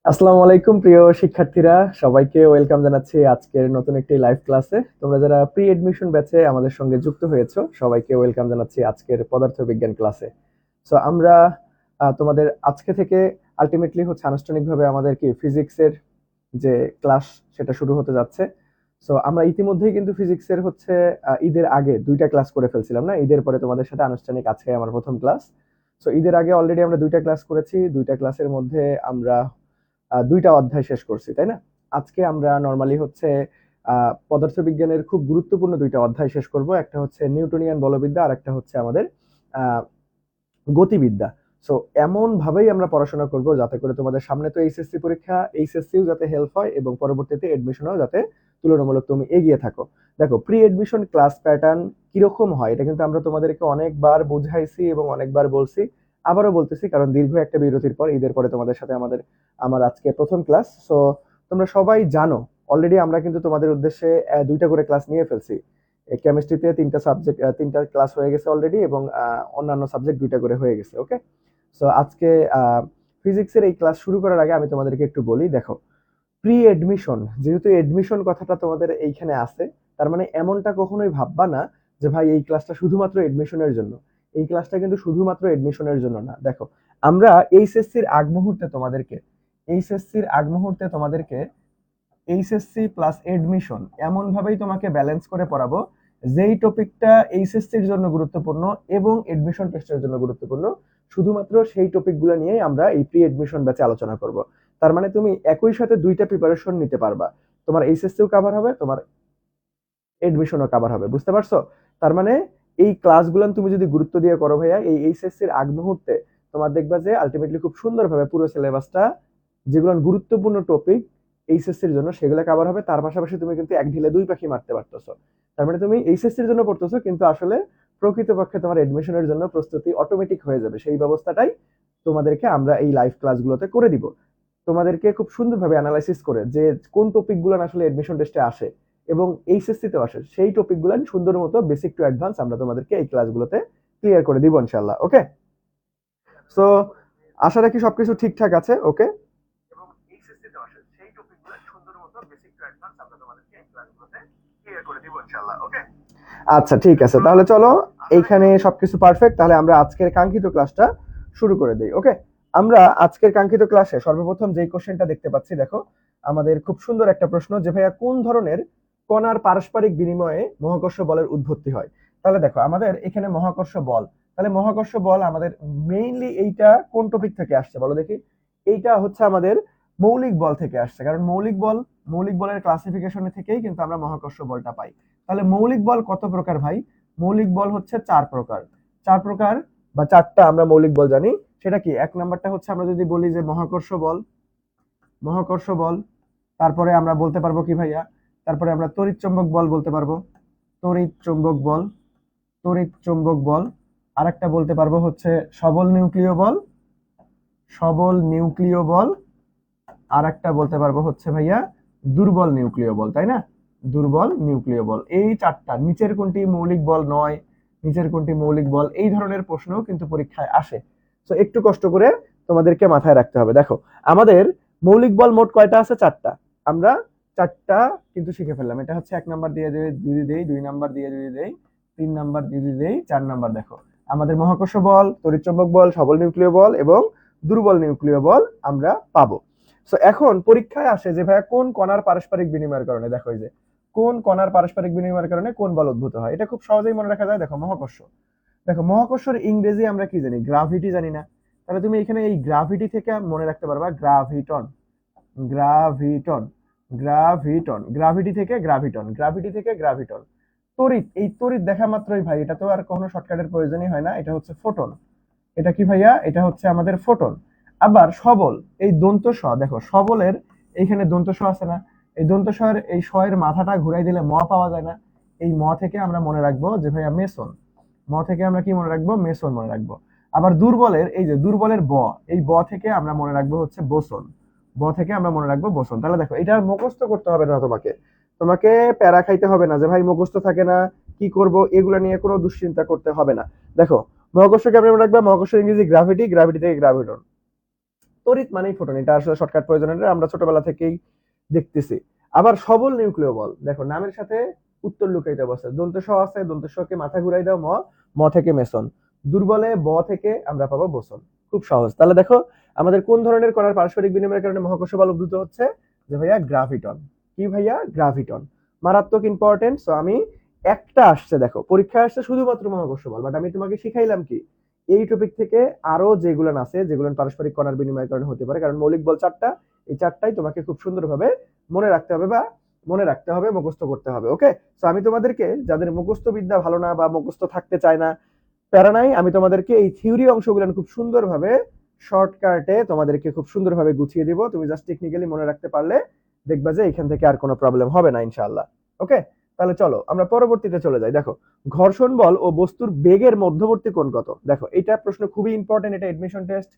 আসসালামু আলাইকুম প্রিয় শিক্ষার্থীরা, সবাইকে ওয়েলকাম জানাচ্ছি আজকের নতুন একটি লাইভ ক্লাসে। তোমরা যারা প্রি এডমিশন ব্যাচে আমাদের সঙ্গে যুক্ত হয়েছো সবাইকে ওয়েলকাম জানাচ্ছি আজকের পদার্থবিজ্ঞান ক্লাসে। সো আমরা তোমাদের আজকে থেকে আলটিমেটলি হচ্ছে আনুষ্ঠানিকভাবে আমাদের কি ফিজিক্সের যে ক্লাস সেটা শুরু হতে যাচ্ছে। সো আমরা ইতিমধ্যেই কিন্তু ফিজিক্সের হচ্ছে ঈদের আগে দুইটা ক্লাস করে ফেলছিলাম না, ঈদের পরে তোমাদের সাথে আনুষ্ঠানিক আজকে আমার প্রথম ক্লাস। সো ঈদের আগে অলরেডি আমরা দুইটা ক্লাস করেছি, দুইটা ক্লাসের মধ্যে আমরা দুইটা অধ্যায় শেষ করছি, তাই না? আজকে আমরা নর্মালি হচ্ছে পদার্থবিজ্ঞানের খুব গুরুত্বপূর্ণ দুইটা অধ্যায় শেষ করব। একটা হচ্ছে নিউটনিয়ান বলবিদ্যা আর একটা হচ্ছে আমাদের আহ, গতিবিদ্যা। সো এমন ভাবেই আমরা পড়াশোনা করব যাতে করে তোমাদের সামনে তো এইচএসসি পরীক্ষা, এইচএসসিও যাতে হেল্প হয় এবং পরবর্তীতে এডমিশনও যাতে তুলনামূলক তুমি এগিয়ে থাকো। দেখো, প্রি এডমিশন ক্লাস প্যাটার্ন কিরকম হয় এটা কিন্তু আমরা তোমাদেরকে অনেকবার বুঝাইছি এবং অনেকবার বলছি, আবারও বলতেছি, কারণ দীর্ঘ একটা বিরতির পর ঈদের পরে তোমাদের সাথে আমার আজকে প্রথম ক্লাস। সো তোমরা সবাই জানো অলরেডি আমরা কিন্তু তোমাদের উদ্দেশ্যে দুইটা করে ক্লাস নিয়ে ফেলছি। কেমিস্ট্রিতে তিনটা ক্লাস হয়ে গেছে অলরেডি এবং অন্যান্য সাবজেক্ট দুইটা করে হয়ে গেছে। ওকে, সো আজকে ফিজিক্সের এই ক্লাস শুরু করার আগে আমি তোমাদেরকে একটু বলি। দেখো, প্রি এডমিশন, যেহেতু এডমিশন কথাটা তোমাদের এইখানে আছে, তার মানে এমনটা কখনোই ভাববা না যে ভাই এই ক্লাসটা শুধুমাত্র এডমিশনের জন্য। এই ক্লাসটা কিন্তু শুধুমাত্র এডমিশনের জন্য না। দেখো, আমরা এইচএসসির আগ মুহূর্তে তোমাদেরকে এইচএসসি প্লাস এডমিশন এমন ভাবেই তোমাকে ব্যালেন্স করে পড়াবো যেই টপিকটা এইচএসসির জন্য গুরুত্বপূর্ণ এবং এডমিশন টেস্টের জন্য গুরুত্বপূর্ণ, শুধুমাত্র সেই টপিকগুলো নিয়েই আমরা এই প্রি এডমিশন ব্যাচে আলোচনা করব। তার মানে তুমি একই সাথে দুইটা প্রিপারেশন নিতে পারবা, তোমার এইচএসসিও কভার হবে, তোমার এডমিশনও কভার হবে। বুঝতে পারছো? তার মানে এই ক্লাসগুলো তুমি যদি গুরুত্ব দিয়ে করো ভাইয়া, এই এইচএসসির আগ মুহূর্তে তোমার দেখবা যে আলটিমেটলি খুব সুন্দরভাবে পুরো সিলেবাসটা, যেগুলো গুরুত্বপূর্ণ টপিক এইচএসসির জন্য, সেগুলো কভার হবে। তার পাশাপাশি তুমি কিন্তু এক ঢিলে দুই পাখি মারতে পারতেছো। তার মানে তুমি এইচএসসির জন্য পড়তেছো, কিন্তু আসলে প্রকৃতপক্ষে তোমার এডমিশনের জন্য প্রস্তুতি অটোমেটিক হয়ে যাবে। সেই ব্যবস্থাটাই তোমাদেরকে আমরা এই লাইভ ক্লাসগুলোতে করে দিব, তোমাদেরকে খুব সুন্দরভাবে অ্যানালাইসিস করে যে কোন টপিকগুলো আসলে এডমিশন টেস্টে আসে এবং এইচএসসি তে আসে, সেই টপিকগুলো সুন্দর মতো বেসিক টু অ্যাডভান্স আমরা তোমাদেরকে এই ক্লাসগুলোতে ক্লিয়ার করে দিব ইনশাআল্লাহ। ওকে, সো আশা রাখি সবকিছু ঠিকঠাক আছে। ওকে, এবং এইচএসসি তে আসে সেই টপিকগুলো সুন্দর মতো বেসিক টু অ্যাডভান্স আমরা তোমাদেরকে এই ক্লাসগুলোতে ক্লিয়ার করে দিব ইনশাআল্লাহ। ওকে, আচ্ছা ঠিক আছে, তাহলে চলো এইখানে সবকিছু পারফেক্ট, তাহলে আমরা আজকের কাঙ্ক্ষিত ক্লাসটা শুরু করে দেই। ওকে, আমরা আজকের কাঙ্ক্ষিত ক্লাসে সর্বপ্রথম যেই কোশ্চেনটা দেখতে পাচ্ছি, দেখো আমাদের খুব সুন্দর একটা প্রশ্ন যে ভাইয়া কোন ধরনের কণার পারস্পরিক বিনিময়ে মহাকর্ষ বলের উৎপত্তি হয়। তাহলে দেখো আমাদের এখানে মহাকর্ষ বল, তাহলে মহাকর্ষ বল আমাদের মেইনলি এইটা কোন টপিক থেকে আসছে বলো দেখি? এইটা হচ্ছে আমাদের মৌলিক বল থেকে আসছে, কারণ মৌলিক বলের ক্লাসিফিকেশনে থেকেই কিন্তু আমরা মহাকর্ষ বলটা পাই। তাহলে মৌলিক বল কত প্রকার ভাই? মৌলিক বল হচ্ছে চার প্রকার। চার প্রকার বা চারটা আমরা মৌলিক বল জানি। সেটা কি? এক নাম্বারটা হচ্ছে আমরা যদি বলি যে মহাকর্ষ বল, তারপরে আমরা বলতে পারবো কি ভাইয়া? তারপরে আমরা তড়িৎ চৌম্বক বল বলতে পারবো, তড়িৎ চৌম্বক বল, তড়িৎ চৌম্বক বল। আরেকটা বলতে পারবো হচ্ছে সবল নিউক্লিয় বল, সবল নিউক্লিয় বল। আর একটা বলতে পারবো হচ্ছে ভাইয়া দুর্বল নিউক্লিয় বল, তাই না? দুর্বল নিউক্লিয় বল। এই চারটা, নিচের কোনটি মৌলিক বল নয়, নিচের কোনটি মৌলিক বল, এই ধরনের প্রশ্নও কিন্তু পরীক্ষায় আসে। তো একটু কষ্ট করে তোমাদেরকে মাথায় রাখতে হবে। দেখো আমাদের মৌলিক বল মোট কয়টা আছে? চারটা। আমরা চারটা কিন্তু শিখে ফেললাম। এটা হচ্ছে এক নাম্বার দিয়ে যদি দেই, দুই নাম্বার দিয়ে যদি দেই, তিন নাম্বার দিয়ে যদি দেই, চার নাম্বার। দেখো আমাদের মহাকর্ষ বল, তড়িৎচুম্বক বল, সবল নিউক্লিয় বল এবং দুর্বল নিউক্লিয় বল আমরা পাবো। সো এখন পরীক্ষায় আসে যে ভাইয়া কোন কণার পারস্পরিক বিনিময়ের কারণে, দেখো এই যে কোন কণার পারস্পরিক বিনিময়ের কারণে কোন বল উদ্ভূত হয়, এটা খুব সহজেই মনে রাখা যায়। দেখো মহাকর্ষ, দেখো মহাকর্ষের ইংরেজি আমরা কি জানি? গ্রাভিটি জানি না? তাহলে তুমি এখানে এই গ্রাভিটি থেকে মনে রাখতে পারবা গ্রাভিটন, গ্রাভিটন, গ্রাভিটন, গ্রাভিটি থেকে গ্রাভিটন, গ্রাভিটি থেকে গ্রাভিটন। তড়িৎ, এই তড়িৎ দেখা মাত্রই ভাই এটা তো আর কোনো শর্টকাটের প্রয়োজনই হয় না, এটা হচ্ছে ফোটন। এটা কি ভাইয়া? এটা হচ্ছে আমাদের ফোটন। আবার সবল, এই দন্ত স, দেখো সবলের এইখানে দন্ত স আছে না? এই দন্ত স-এর এই স-এর মাথাটা ঘুরাই দিলে ম পাওয়া যায় না? এই ম থেকে আমরা মনে রাখবো যে ভাইয়া মেসন। ম থেকে আমরা কি মনে রাখবো? মেসন মনে রাখবো। আবার দুর্বলের, এই যে দুর্বলের ব, এই ব থেকে আমরা মনে রাখবো হচ্ছে বোসন। ব থেকে আমরা মনে রাখবো বোসন। তাহলে দেখো এটা মুখস্থ করতে হবে না তোমাকে, তোমাকে প্যারা খাইতে হবে না যে ভাই মুখস্থ থাকে না কি করব, এগুলো নিয়ে কোনো দুশ্চিন্তা করতে হবে না। দেখো মহাকর্ষকে আমরা মনে রাখবো মহাকর্ষের ইংরেজি গ্রাভিটি, গ্রাভিটি থেকে গ্রাভিটন। তড়িৎ মানেই ফোটন, এটা আসলে শর্টকাট প্রয়োজন, আমরা ছোটবেলা থেকেই দেখতেছি। আবার সবল নিউক্লিয় বল, দেখো নামের সাথে উত্তর লুকাইতে বসে, দন্ত স আছে, দন্ত কে মাথা ঘুরাই দাও, ম থেকে মেসন, দুর্বলে ব থেকে আমরা পাবো বোসন। খুব সহজ। তাহলে দেখো আমাদের কোন ধরনের কণার পারস্পরিক বিনিময়ের কারণে মহাকর্ষ বল উদ্ভূত হচ্ছে? যে ভাইয়া গ্রাভিটন। কি ভাইয়া? গ্রাভিটন। মারাত্মক ইম্পর্টেন্ট। সো আমি একটা আসছে, দেখো পরীক্ষা আসছে শুধুমাত্র মহাকর্ষ বল, বাট আমি তোমাকে শিখাইলাম কি এই টপিক থেকে আরো যেগুলো আছে, যেগুলো পারস্পরিক কণার বিনিময়ের কারণে হতে পারে, কারণ মৌলিক বল চারটা, এই চারটাই তোমাকে খুব সুন্দরভাবে মনে রাখতে হবে, বা মনে রাখতে হবে, মুখস্থ করতে হবে। ওকে, সো আমি তোমাদেরকে, যাদের মুখস্থ বিদ্যা ভালো না বা মুখস্থ থাকতে চায় না, প্যারা নাই, আমি তোমাদেরকে এই থিওরি অংশগুলো খুব সুন্দরভাবে শর্টকাটে তোমাদেরকে খুব সুন্দরভাবে গুছিয়ে দিব। তুমি জাস্ট টেকনিক্যালি মনে রাখতে পারলে দেখবা যে এখান থেকে আর কোনো প্রবলেম হবে না ইনশাআল্লাহ। ওকে, তাহলে চলো আমরা পরবর্তীতে চলে যাই। দেখো ঘর্ষণ বল ও বস্তুর বেগের মধ্যবর্তী কোণ কত? দেখো এটা প্রশ্ন খুবই ইম্পর্টেন্ট, এটা এডমিশন টেস্ট,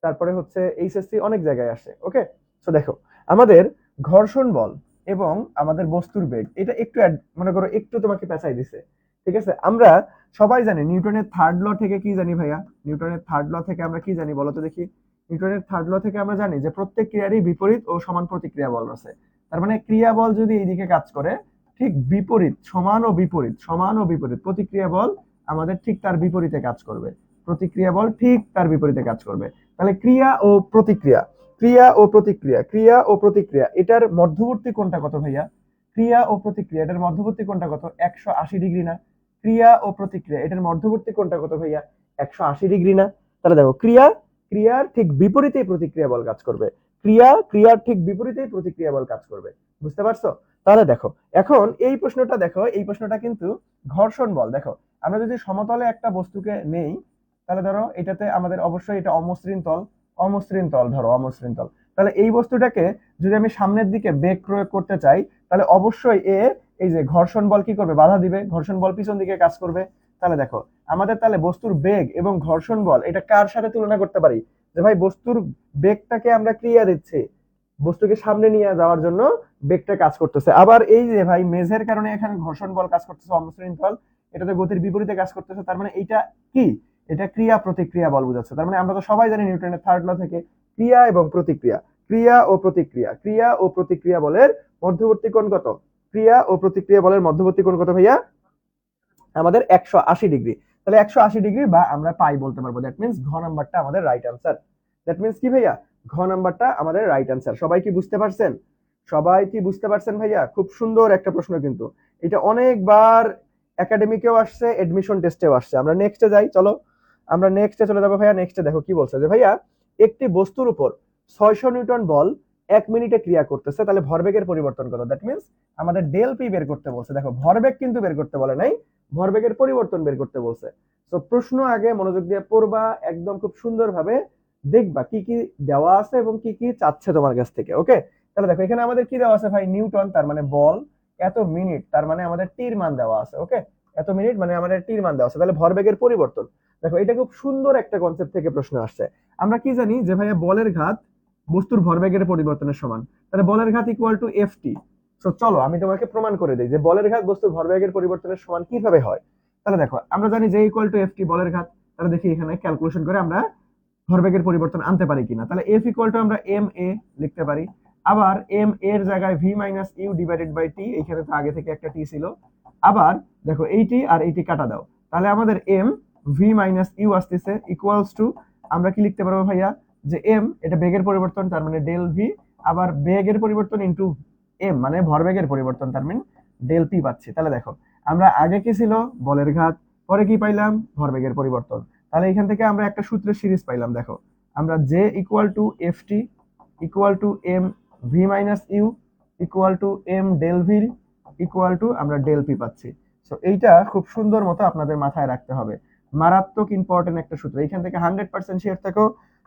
তারপরে হচ্ছে এইচএসসি, অনেক জায়গায় আসে। ওকে, সো দেখো আমাদের ঘর্ষণ বল এবং আমাদের বস্তুর বেগ, এটা একটু মনে করো একটু তোমাকে পেঁচাই দিছে, ঠিক আছে? আমরা সবাই জানি নিউটনের থার্ড ল থেকে কি জানি ভাইয়া? নিউটনের থার্ড ল থেকে আমরা কি জানি বলো তো দেখি? নিউটনের থার্ড ল থেকে আমরা জানি যে প্রত্যেক ক্রিয়ারই বিপরীত ও সমান প্রতিক্রিয়া বল আছে। তার মানে ক্রিয়া বল যদি এইদিকে কাজ করে, ঠিক বিপরীত, সমান ও বিপরীত, সমান ও বিপরীত প্রতিক্রিয়া বল আমাদের ঠিক তার বিপরীতে কাজ করবে। প্রতিক্রিয়া বল ঠিক তার বিপরীতে কাজ করবে। তাহলে ক্রিয়া ও প্রতিক্রিয়া, ক্রিয়া ও প্রতিক্রিয়া, ক্রিয়া ও প্রতিক্রিয়া, এটার মধ্যবর্তী কোণটা কত ভাইয়া? ক্রিয়া ও প্রতিক্রিয়া এটার মধ্যবর্তী কোণটা কত? 180 ডিগ্রি না? ক্রিয়া ও প্রতিক্রিয়া এটার মধ্যবর্তী কোণটা কত ভাইয়া? 180 ডিগ্রি না? তাহলে দেখো ক্রিয়ার ঠিক বিপরীতেই প্রতিক্রিয়া বল কাজ করবে, ক্রিয়ার ঠিক বিপরীতেই প্রতিক্রিয়া বল কাজ করবে। বুঝতে পারছো? তাহলে দেখো এখন এই প্রশ্নটা দেখো, এই প্রশ্নটা কিন্তু ঘর্ষণ বল। দেখো আমরা যদি সমতলে একটা বস্তুকে নেই, তাহলে ধরো এটাতে আমাদের অবশ্যই এটা অমসৃণ তল, অমসৃণ তল, ধরো অমসৃণ তল। তাহলে এই বস্তুটাকে যদি আমি সামনের দিকে বেগ প্রয়োগ করতে চাই, তাহলে অবশ্যই এই যে ঘর্ষণ বল কি করবে? বাধা দিবে, ঘর্ষণ বল পিছন দিকে কাজ করবে। তাহলে দেখো আমাদের তাহলে বস্তুর বেগ এবং ঘর্ষণ বল এটা কার সাথে তুলনা করতে পারি? যে ভাই বস্তুর বেগটাকে আমরা ক্রিয়া দিচ্ছি, বস্তুকে সামনে নিয়ে যাওয়ার জন্য বেগটা কাজ করতেছে। আবার এই যে ভাই মেঝের কারণে এখানে ঘর্ষণ বল কাজ করতেছে, অমসৃণ তল, এটাতে গতির বিপরীতে কাজ করতেছে। তার মানে এইটা কি? এটা ক্রিয়া প্রতিক্রিয়া বল বোঝাচ্ছে। তার মানে আমরা তো সবাই জানি নিউটনের থার্ড ল থেকে ক্রিয়া এবং প্রতিক্রিয়া, ক্রিয়া ও প্রতিক্রিয়া, ক্রিয়া ও প্রতিক্রিয়া বলের মধ্যবর্তী কোণ কত? ক্রিয়া ও প্রতিক্রিয়া বলের মধ্যবর্তী কোণ কত ভাইয়া? আমাদের 180 ডিগ্রি। তাহলে 180 ডিগ্রি বা আমরা পাই বলতে পারবো। দ্যাট মিন্স ঘ নাম্বারটা আমাদের রাইট আনসার। দ্যাট মিন্স কি ভাইয়া? ঘ নাম্বারটা আমাদের রাইট আনসার। সবাই কি বুঝতে পারছেন? সবাই কি বুঝতে পারছেন ভাইয়া? খুব সুন্দর একটা প্রশ্ন কিন্তু, এটা অনেকবার একাডেমিকেও আসছে, এডমিশন টেস্টেও আসছে। আমরা নেক্সটে যাই, চলো আমরা নেক্সটে চলে যাবো ভাইয়া। নেক্সটে দেখো কি বলছে, যে ভাইয়া একটি বস্তুর উপর 600 নিউটন বল 1 মিনিটে ক্রিয়া করতেছে, তাহলে ভরবেগের পরিবর্তন কত? দ্যাট মিন্স আমাদের ডেল পি বের করতে বলছে। দেখো ভরবেগ কিন্তু বের করতে বলে নাই, ভরবেগের পরিবর্তন বের করতে বলছে। তো প্রশ্ন আগে মনোযোগ দিয়ে পড়বা, একদম খুব সুন্দরভাবে দেখবা কি কি দেওয়া আছে এবং কি কি চাচ্ছে তোমার কাছ থেকে। ওকে, তাহলে দেখো এখানে আমাদের কি দেওয়া আছে ভাই? নিউটন, তার মানে বল, এত মিনিট, তার মানে আমাদের টির মান দেওয়া আছে। ওকে, এত মিনিট মানে আমাদের টির মান দেওয়া আছে। তাহলে ভরবেগের পরিবর্তন, দেখো এটা খুব সুন্দর একটা কনসেপ্ট থেকে প্রশ্ন আসছে। আমরা কি জানি যে ভাইয়া বলের ঘাত বস্তুর ভরবেগের পরিবর্তনের সমান, তাহলে বলের ঘাত ইকুয়াল টু এফটি। তো চলো আমি তোমাকে প্রমাণ করে দিই যে বলের ঘাত বস্তুর ভরবেগের পরিবর্তনের সমান কিভাবে হয়। তাহলে দেখো আমরা জানি যে ইকুয়াল টু এফটি বলের ঘাত, তাহলে দেখি এখানে ক্যালকুলেশন করে আমরা ভরবেগের পরিবর্তন আনতে পারি কিনা। তাহলে এফ ইকুয়াল টু আমরা এম এ লিখতে পারি, আবার এম এর জায়গায় V minus U divided by T, এখানে তো আগে থেকে একটা টি ছিল। আবার দেখো এইটি আর এইটি কাটা দাও, তাহলে আমাদের এম ভি মাইনাস ইউ আসতেছে ইকুয়ালস টু, আমরা কি লিখতে পারবো ভাইয়া? যে এম এটা বেগের পরিবর্তন, তার মানে ডেল ভি, আবার বেগের পরিবর্তন ইন্টু এম মানে ভরবেগের পরিবর্তন, তার মানে ডেল পি পাচ্ছি। তাহলে দেখো আমরা আগে কি ছিল? বলের ঘাত, পরে কি পাইলাম? ভরবেগের পরিবর্তন। তাহলে এখান থেকে আমরা একটা সূত্রের সিরিজ পাইলাম। দেখো আমরা J equal to F t equal to m v minus u equal to m del v equal to আমরা ডেল পি পাচ্ছি। সো এইটা খুব সুন্দর মতো আপনাদের মাথায় রাখতে হবে, মারাত্মক ইম্পর্টেন্ট একটা সূত্র। এখান থেকে 100% শিওর থাকো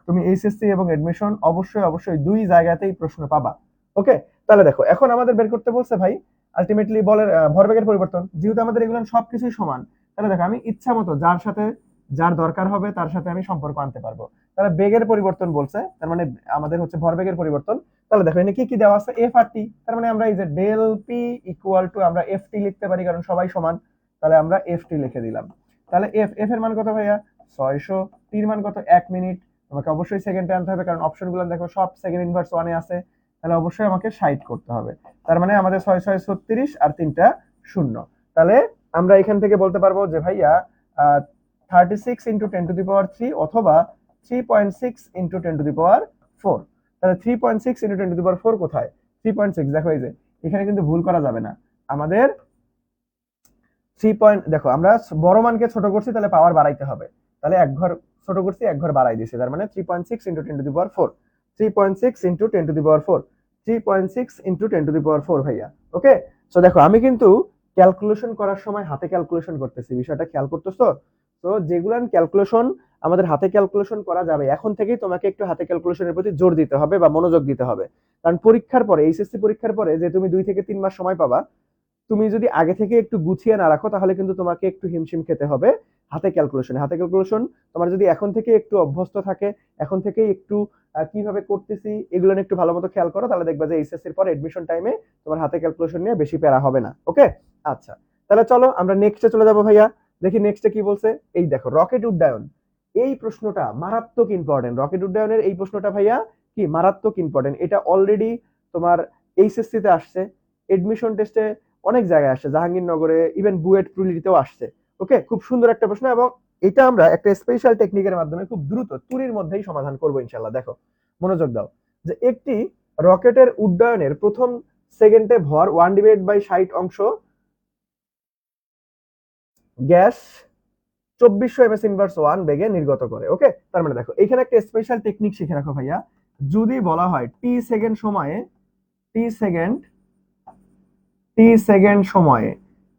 তুমি এইচএসসি এবং এডমিশন অবশ্যই অবশ্যই দুই জায়গাতেই প্রশ্ন পাবা। ওকে, তাহলে দেখো এখন আমাদের বের করতে বলছে ভাই আলটিমেটলি বলের ভরবেগের পরিবর্তন। যেহেতু আমাদের এগুলো সবকিছুই সমান, তাহলে দেখো আমি ইচ্ছা মতো যার সাথে যার দরকার হবে তার সাথে আমি সম্পর্ক আনতে পারবো। তাহলে বেগের পরিবর্তন বলছে, তার মানে আমাদের হচ্ছে ভরবেগের পরিবর্তন। তাহলে দেখো এখানে কি কি দেওয়া আছে? এফ আর টি, তার মানে আমরা এই যে ডেল পি ইকুয়াল টু আমরা এফ টি লিখতে পারি, কারণ সবাই সমান। তাহলে আমরা এফ টি লিখে দিলাম। তাহলে এফ এর মান কত ভাইয়া? 600, টির মান কত? 1 মিনিট, তোমাকে অবশ্যই সেকেন্ডে আনতে হবে, কারণ অপশনগুলো দেখো সব সেকেন্ড ইনভার্স ওয়ানে আছে, তাহলে অবশ্যই আমাকে 60 করতে হবে। তার মানে আমাদের 6 6 36 আর 3টা শূন্য। তাহলে আমরা এখান থেকে বলতে পারবো যে ভাইয়া 36 ইন্টু 10⁻³ অথবা 3.6 ইন্টু 10⁻⁴। তাহলে 3.6 ইন্টু 10⁻⁴ কোথায়? 3.6 দেখো এই যে এখানে কিন্তু ভুল করা যাবে না। আমাদের 3 দেখো আমরা বড় মানকে ছোট করছি, তাহলে পাওয়ার বাড়াইতে হবে, তাহলে এক ঘর ছোট করছি এক ঘর বাড়াই দিয়েছি, তার মানে 3.6 ইন্টু 10⁻⁴, 3.6 ইন্টু 10⁻⁴, 3.6 ইন্টু 10⁻⁴ ভাইয়া। ওকে, সো দেখো আমি কিন্তু ক্যালকুলেশন করার সময় হাতে ক্যালকুলেশন করতেছি, বিষয়টা খেয়াল করতেছো? তো যেগুলান ক্যালকুলেশন আমাদের হাতে ক্যালকুলেশন করা যাবে, এখন থেকেই তোমাকে একটু হাতে ক্যালকুলেশনের প্রতি জোর দিতে হবে বা মনোযোগ দিতে হবে। কারণ পরীক্ষার পরে, এইচএসসি পরীক্ষার পরে যে তুমি 2 থেকে 3 মাস সময় পাবা, তুমি যদি আগে থেকে একটু গুছিয়ে না রাখো, তাহলে কিন্তু তোমাকে একটু হিমশিম খেতে হবে হাতে ক্যালকুলেশনে। হাতে ক্যালকুলেশন তোমার যদি এখন থেকে একটু অভ্যস্ত থাকে, এখন থেকে একটু কিভাবে করতেছি এগুলো নিয়ে একটু ভালো মতো খেয়াল করো, তাহলে দেখবা যে এইচএসসির পর এডমিশন টাইমে তোমার হাতে ক্যালকুলেশন নিয়ে বেশি প্যারা হবে না। ওকে, আচ্ছা, তাহলে চলো আমরা নেক্সটে চলে যাবো ভাইয়া। দেখি নেক্সটে কি বলছে। এই দেখো রকেট উড্ডয়ন, এই প্রশ্নটা মারাত্মক ইম্পর্টেন্ট। রকেট উড্ডয়নের এই প্রশ্নটা ভাইয়া কি মারাত্মক ইম্পর্টেন্ট। এটা অলরেডি তোমার এইচএসসি তে আসছে, এডমিশন টেস্টে অনেক জায়গায় আসছে, জাহাঙ্গীরনগরে, ইভেন বুয়েট প্রিলিতেও আসছে। ওকে, খুব সুন্দর একটা প্রশ্ন, এবং এটা আমরা একটা স্পেশাল টেকনিকের মাধ্যমে খুব দ্রুত তুরির মধ্যেই সমাধান করবো ইনশাল্লাহ। দেখো মনোযোগ দাও, যে একটি রকেটের উড্ডয়নের প্রথম সেকেন্ডে ভর 1/60 অংশ গ্যাস 2400 ms ইনভার্স 1 বেগে নির্গত করে। ওকে, তার মানে দেখো এখানে একটা স্পেশাল টেকনিক শিখে রাখো ভাইয়া। যদি বলা হয় টি সেকেন্ড সময়ে, টি সেকেন্ড টি সেকেন্ড সময়ে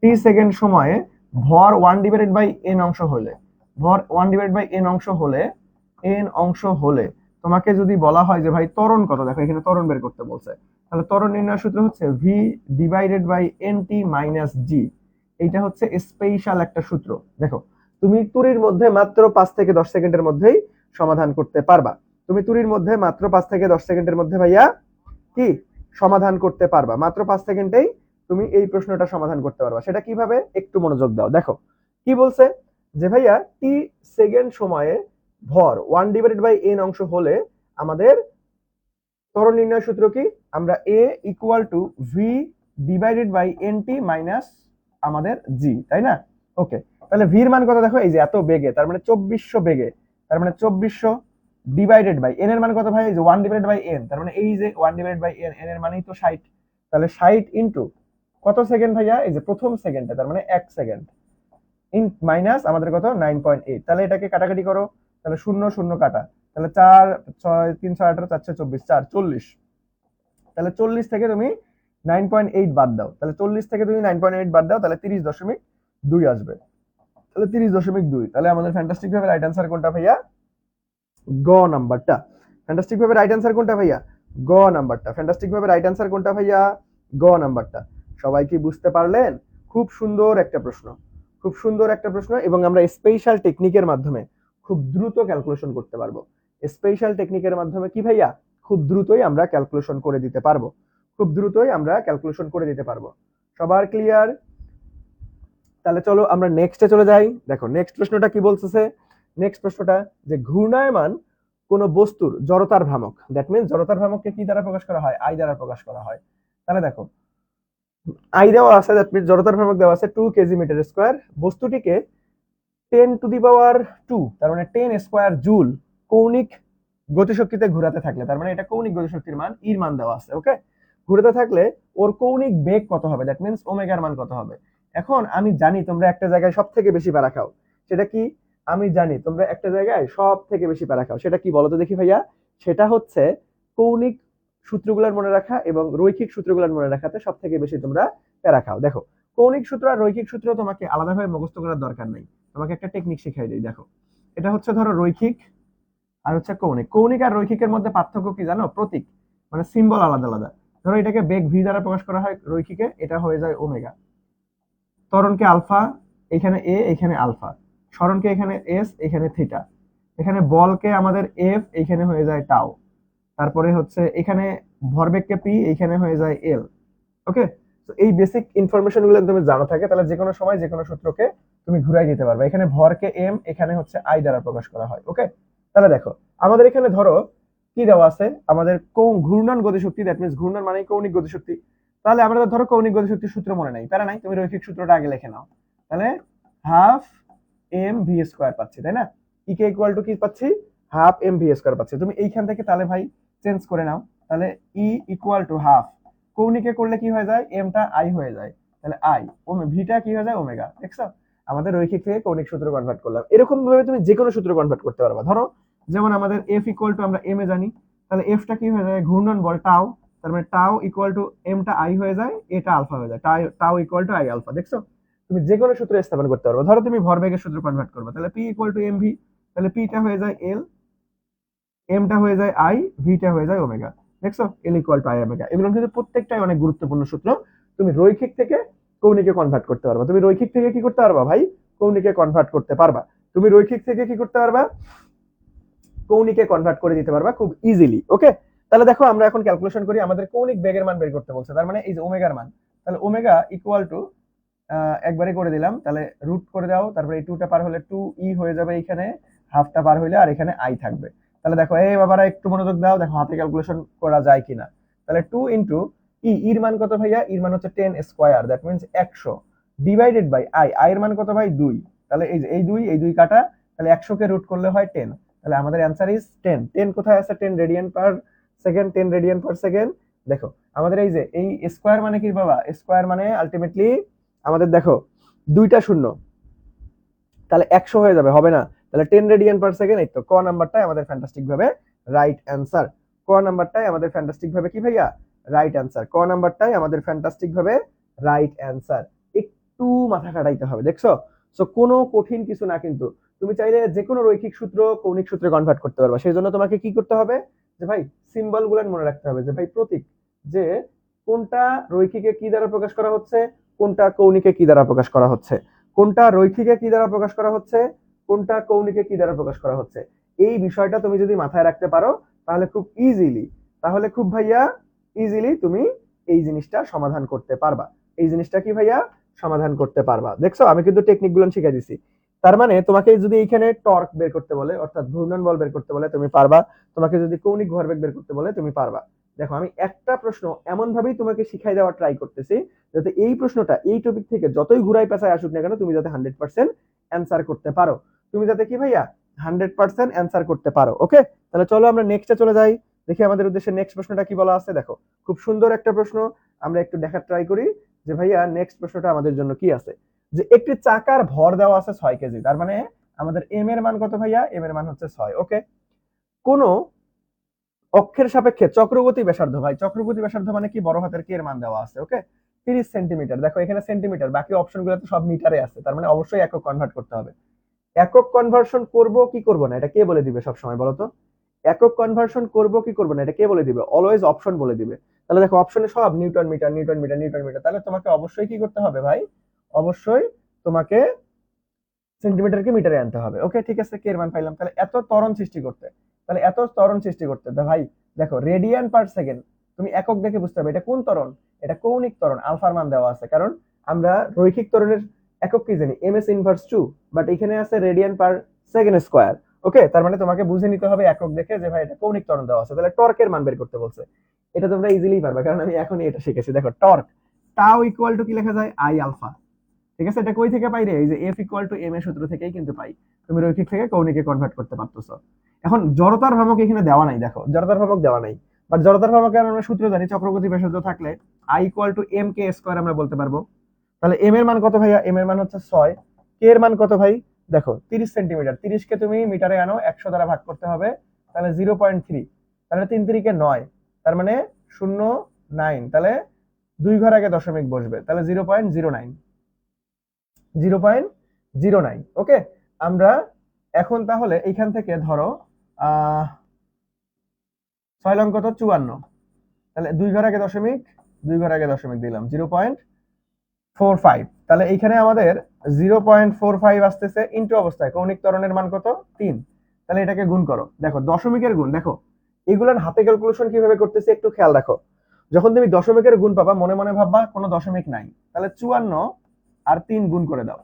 টি সেকেন্ড সময়ে ভর 1/n অংশ হলে, ভর 1/n অংশ হলে, n অংশ হলে তোমাকে যদি বলা হয় যে ভাই ত্বরণ কত, দেখো এখানে ত্বরণ বের করতে বলছে, তাহলে ত্বরণ নির্ণয়ের সূত্র হচ্ছে v/nt-g। এইটা হচ্ছে স্পেশাল একটা সূত্র। দেখো তুমি তুরির মধ্যে মাত্র 5 থেকে 10 সেকেন্ডের মধ্যেই সমাধান করতে পারবা। তুমি তুরির মধ্যে মাত্র 5 থেকে 10 সেকেন্ডের মধ্যে ভাইয়া কি সমাধান করতে পারবা, মাত্র 5 সেকেন্ডেই তুমি এই প্রশ্নটা সমাধান করতে পারবা। সেটা কিভাবে, একটু মনোযোগ দাও। দেখো কি বলছে, যে ভাইয়া টি সেকেন্ড সময়ে ভর 1/n অংশ হলে আমাদের ত্বরণ নির্ণয় সূত্র কি, আমরা a = v/nt মাইনাস আমাদের g, তাই না? ওকে, তাহলে v এর মান কত দেখো, এই যে এত বেগে, তার মানে 2400 বেগে, তার মানে 2400 ডিভাইডেড বাই n এর মান কত ভাই, এই যে 1/n, তার মানে এই যে 1/n, n এর মানেই তো 60। তাহলে 60 ইনটু কত সেকেন্ড ভাইয়া, এই যে প্রথম সেকেন্ডে, তার মানে 1 সেকেন্ড, ইন মাইনাস আমাদের কত 9.8। তাহলে এটাকে কাটাকাটি করো, তাহলে 0 0 কাটা, তাহলে 4 6 3 6 18 4 24 4 40। তাহলে 40 থেকে তুমি 9.8 বাদ দাও, তাহলে 40 থেকে তুমি 9.8 বাদ দাও, তাহলে 30.2 আসবে। তাহলে 30.2, তাহলে আমাদের ফ্যান্টাস্টিক ভাবে রাইট আনসার কোনটা ভাইয়া, গ নাম্বারটা। ফ্যান্টাস্টিক ভাবে রাইট আনসার কোনটা ভাইয়া, গ নাম্বারটা। ফ্যান্টাস্টিক ভাবে রাইট আনসার কোনটা ভাইয়া, গ নাম্বারটা। সবাই কি বুঝতে পারলেন? খুব সুন্দর একটা প্রশ্ন, খুব সুন্দর একটা প্রশ্ন, এবং আমরা স্পেশাল টেকনিকের মাধ্যমে খুব দ্রুত ক্যালকুলেশন করতে পারবো। স্পেশাল টেকনিকের মাধ্যমে কি ভাইয়া, খুব দ্রুতই আমরা ক্যালকুলেশন করে দিতে পারবো, খুব দ্রুতই আমরা ক্যালকুলেশন করে দিতে পারবো। সবার ক্লিয়ার? তাহলে চলো আমরা নেক্সটে চলে যাই। দেখো নেক্সট প্রশ্নটা কি বলতেছে। নেক্সট প্রশ্নটা, যে ঘূর্ণায়মান কোন বস্তুর জড়তার ভ্রামক, দ্যাট মিন্স জড়তার ভ্রামককে কি দ্বারা প্রকাশ করা হয়, আই দ্বারা প্রকাশ করা হয়। তাহলে দেখো আই দেওয়া আছে, দ্যাট মিন্স জড়তার ভ্রামক দেওয়া আছে 2 কেজি মিটার স্কয়ার, বস্তুটিকে 10⁻², তার মানে 10 স্কয়ার জুল কৌণিক গতিশক্তিতে ঘোরাতে থাকলে, তার মানে এটা কৌণিক গতিশক্তির মান, এর মান দেওয়া আছে। ওকে, ঘুরতে থাকলে ওর কৌণিক বেগ কত হবে, দ্যাট মিন্স ওমেগার মান কত হবে। এখন আমি জানি তোমরা একটা জায়গায় সব থেকে বেশি প্যারা খাও, সেটা কি, আমি জানি তোমরা একটা জায়গায় সব থেকে বেশি প্যারা খাও, সেটা কি বলো তো দেখি ভাইয়া। সেটা হচ্ছে কৌণিক সূত্রগুলোর মনে রাখা এবং রৈখিক সূত্রগুলোর মনে রাখাতে সব থেকে বেশি তোমরা প্যারা খাও। দেখো কৌণিক সূত্র আর রৈখিক সূত্র তোমাকে আলাদাভাবে মুখস্থ করার দরকার নাই, তোমাকে একটা টেকনিক শিখাই দিই। দেখো এটা হচ্ছে ধরো রৈখিক আর হচ্ছে কৌণিক। কৌণিক আর রৈখিকের মধ্যে পার্থক্য কি জানো, প্রতীক মানে সিম্বল আলাদা আলাদা। ধরো এটাকে বেগ ভি দ্বারা প্রকাশ করা হয় রৈখিকে, এটা হয়ে যায় ওমেগা। ত্বরণকে আলফা, এখানে এ, এখানে আলফা। সরণকে এখানে এস, এখানে থিটা। এখানে বলকে আমাদের এফ, এখানে হয়ে যায় টাও। তারপরে হচ্ছে এখানে ভরবেগকে পি, এখানে হয়ে যায় এল। ওকে, তো এই বেসিক ইনফরমেশন গুলো তুমি জানা থাকে, তাহলে যে কোনো সময় যে কোনো সূত্রকে তুমি ঘুরাই দিতে পারবে। এখানে ভরকে এম, এখানে হচ্ছে আই দ্বারা প্রকাশ করা হয়। ওকে, তাহলে দেখো আমাদের এখানে ধরো কি দেওয়া আছে, আমাদের ঘূর্ণন গতিশক্তি, দ্যাট মিন্স ঘূর্ণন মানে কৌণিক গতিশক্তি। তাহলে আমরা ধরো কৌণিক গতিশক্তির সূত্র মনে নাই, প্যারা নাই, তুমি রৈখিক সূত্রটা আগে লিখে নাও। তাহলে হাফ এম ভি স্কোয়ার পাচ্ছি, তাই না? ই কে ইকুয়াল টু কি পাচ্ছি, হাফ এম ভি স্কোয়ার পাচ্ছি। তুমি এইখান থেকে তাহলে ভাই চেঞ্জ করে নাও, তাহলে ই ইকুয়াল টু হাফ, কৌণিকে করলে কি হয়ে যায়, এমটা আই হয়ে যায়, তাহলে আই, ভিটা কি হয়ে যায় ওমেগা। দেখছো আমাদের রৈখিক থেকে কৌণিক সূত্র কনভার্ট করলাম। এরকম ভাবে তুমি যে কোনো সূত্র কনভার্ট করতে পারবা। ধরো যেমন আমাদের এফ ইকুয়াল টু আমরা এম এ জানি, তাহলে এফটা কি হয়ে যায়, ঘূর্ণন বল টাও, তার মানে টাও ইকুয়াল টু এমটা আই হয়ে যায়, এটা আলফা হয়ে যায়, টাও ইকুয়াল টু আই আলফা। দেখছো তুমি যে কোনো সূত্র স্থাপন করতে পারবে। ধরো তুমি ভরবেগের সূত্র কনভার্ট করবে, তাহলে p equal to m v, তাহলে পিটা হয়ে যায় এল, এমটা হয়ে যায় আই, ভিটা হয়ে যায় ওমেগা। দেখছো L equal to I omega. এগুলো কিন্তু প্রত্যেকটাই অনেক গুরুত্বপূর্ণ সূত্র, তুমি রৈখিক থেকে কৌণিকে কনভার্ট করতে পারবা। তুমি রৈখিক থেকে কি করতে পারবা ভাই, কৌণিকে কনভার্ট করতে পারবা। তুমি রৈখিক থেকে কি করতে পারবা, কৌণিকে কনভার্ট করে দিতে পারবা খুব ইজিলি। ওকে, তাহলে দেখো আমরা এখন ক্যালকুলেশন করি, আমাদের কৌণিক বেগের মান বের করতে বলছে, তার মানে এই যে ওমেগার মান, তাহলে ওমেগা ইকুয়াল টু একবারে করে দিলাম, তাহলে রুট করে দাও, তারপরে এই টুটা পার হলে টু ই হয়ে যাবে, এইখানে হাফটা পার হইলে আর এখানে আই থাকবে। তাহলে দেখো এই বাবারা একটু মনোযোগ দাও, দেখো হাতে ক্যালকুলেশন করা যায় কিনা। তাহলে টু ইন্টু ইর মান কত ভাইয়া, ইর মান হচ্ছে 10 square, that means 100, divided by I এর মান কত ভাই 2, তাহলে এই যে এই দুই কাটা, তাহলে 100 কে রুট করলে হয় 10, তাহলে আমাদের অ্যান্সার ইজ 10। 10 কোথায় আছে, 10 radian per second, 10 radian per second. দেখো আমাদের এই যে এই স্কোয়ার মানে কি বাবা, স্কোয়ার মানে আলটিমেটলি আমাদের দেখো দুইটা শূন্য, তাহলে 100 হয়ে যাবে, হবে না? তাহলে 10 রেডিয়ান পার সেকেন্ড। এই তো ক নাম্বারটাই আমাদের ফ্যান্টাস্টিক ভাবে রাইট অ্যান্সার। ক নাম্বারটাই আমাদের ফ্যান্টাস্টিক ভাবে কি ভাইয়া, রাইট অ্যান্সার। ক নাম্বারটাই আমাদের ফ্যান্টাস্টিক ভাবে রাইট অ্যান্সার। একটু মাথা খাটাইতে হবে, দেখছো? সো কোনো কঠিন কিছু না, কিন্তু তুমি চাইলে যে কোনো রৈখিক সূত্র কৌণিক সূত্রে কনভার্ট করতে পারবা। সেই জন্য তোমাকে কি করতে হবে, যে ভাই সিম্বল গুলো মনে রাখতে হবে, যে ভাই প্রতীক, যে কোনটা রৈখিকে কি দ্বারা প্রকাশ করা হচ্ছে, কোনটা কৌণিকে কি দ্বারা প্রকাশ করা হচ্ছে, কোনটা রৈখিকে কি দ্বারা প্রকাশ করা হচ্ছে, কোনটা কৌণিকে কি দ্বারা প্রকাশ করা হচ্ছে। এই বিষয়টা তুমি যদি মাথায় রাখতে পারো, তাহলে খুব ইজিলি, তাহলে খুব ভাইয়া ইজিলি তুমি এই জিনিসটা সমাধান করতে পারবা। এই জিনিসটা কি ভাইয়া সমাধান করতে পারবা। দেখছো আমি কিন্তু টেকনিক গুলো শিখিয়ে দিছি। তার মানে তোমাকে যদি এইখানে টর্ক বের করতে বলে, অর্থাৎ ঘূর্ণন বল বের করতে বলে, তুমি পারবা। তোমাকে যদি কৌণিক ভরবেগ বের করতে বলে, তুমি পারবা। দেখো আমি একটা প্রশ্ন এমন ভাবেই তোমাকে শিখাই দেওয়ার ট্রাই করতেছি, যাতে এই প্রশ্নটা এই টপিক থেকে যতই ঘুরাই পেঁচায় আসুক না কেন, তুমি যাতে 100% অ্যান্সার করতে পারো। তুমি যাতে কি ভাইয়া 100% অ্যান্সার করতে পারো। ওকে, তাহলে চলো আমরা নেক্সটে চলে যাই, দেখি আমাদের উদ্দেশ্যে নেক্সট প্রশ্নটা কি বলা আছে। দেখো খুব সুন্দর একটা প্রশ্ন, আমরা একটু দেখার ট্রাই করি যে ভাইয়া নেক্সট প্রশ্নটা আমাদের জন্য কি আছে। যে একটি চাকার ভর দেওয়া আছে 6 কেজি, তার মানে আমাদের এম এর মান কত ভাইয়া, এম এর মান হচ্ছে 6। ওকে, কোন অক্ষের সাপেক্ষে চক্রগতি ব্যাসার্ধ, ভাই চক্রগতি ব্যাসার্ধ মানে কি, বড় হাতের কে এর মান দেওয়া আছে। ওকে, 30 সেন্টিমিটার। দেখো এখানে সেন্টিমিটার, বাকি অপশনগুলো তো সব মিটারে আছে, তার মানে অবশ্যই একক কনভার্ট করতে হবে। একক কনভার্সন করব কি করব না, এটা কে বলে দিবে সব সময় বলো তো? একক কনভার্সন করব কি করব না, এটা কে বলে দিবে? অলওয়েজ অপশন বলে দিবে। তাহলে দেখো অপশনে সব newton metre, newton metre, newton metre, তাহলে তোমাকে অবশ্যই কি করতে হবে ভাই, অবশ্যই তোমাকে সেন্টিমিটারকে মিটারে আনতে হবে। ওকে ঠিক আছে, কে এর মান পাইলাম। তাহলে এত ত্বরণ সৃষ্টি করতে, তাহলে এত ত্বরণ সৃষ্টি করতে ভাই দেখো রেডিয়ান পার সেকেন্ড, তুমি একক দেখে বুঝতে হবে এটা কোন ত্বরণ, এটা কৌণিক ত্বরণ, আলফার মান দেওয়া আছে, কারণ আমরা রৈখিক ত্বরণের একক কি জানি, এম এস ইনভার্স 2, বাট এখানে আছে রেডিয়ান পার সেকেন্ড স্কয়ার। ওকে, তার মানে তোমাকে বুঝে নিতে হবে একক দেখে যে ভাই এটা কৌণিক ত্বরণ দেওয়া আছে। তাহলে টর্কের মান বের করতে বলছে, এটা তোমরা ইজিলি পারবে, কারণ আমি এখনই এটা শিখেছি। দেখো টর্ক টাও ইকুয়াল টু কি লেখা যায়, আই আলফা। ঠিক আছে, এটা কই থেকে পাই রে, এই যে এফ ইকুয়াল টু এম এর সূত্র থেকেই কিন্তু পাই। তুমি রৈখিক থেকে কৌণিকে কনভার্ট করতে পারতেছো। এখন জড়তার ভ্রামক এখানে দেওয়া নাই, দেখো জড়তার ভ্রামক দেওয়া নাই, বাট জড়তার ভ্রামকের আমরা সূত্র জানি, চক্রগতি ব্যাসার্ধ থাকলে I equal to m k square আমরা বলতে পারবো। তাহলে এম এর মান কত ভাইয়া, এম এর মান হচ্ছে 6, কে এর মান কত ভাই, দেখো 30 সেন্টিমিটার, 30 কে তুমি মিটারে আনো, 100 দ্বারা ভাগ করতে হবে, তাহলে 0.3, তাহলে 3 3 9, তার মানে 0.9, তাহলে 2 ঘর আগে দশমিক বসবে, তাহলে 0.09, 0.09। ওকে, আমরা এখন তাহলে এইখান থেকে ধরো 6 লং কত 54, তাহলে 2 ঘর আগে দশমিক, 2 ঘর আগে দশমিক দিলাম 0.45, তাহলে এইখানে আমাদের 0.45 আসতেছে ইনটু অবস্থায়, কৌণিক ত্বরণের মান কত 3, তাহলে এটাকে গুণ করো। দেখো দশমিকের গুণ, দেখো এগুলার হাতে ক্যালকুলেশন কিভাবে করতেছি একটু খেয়াল রাখো। যখন তুমি দশমিকের গুণ পাবা, মনে মনে ভাববা কোনো দশমিক নাই, তাহলে 54 আর 3 গুণ করে দাও,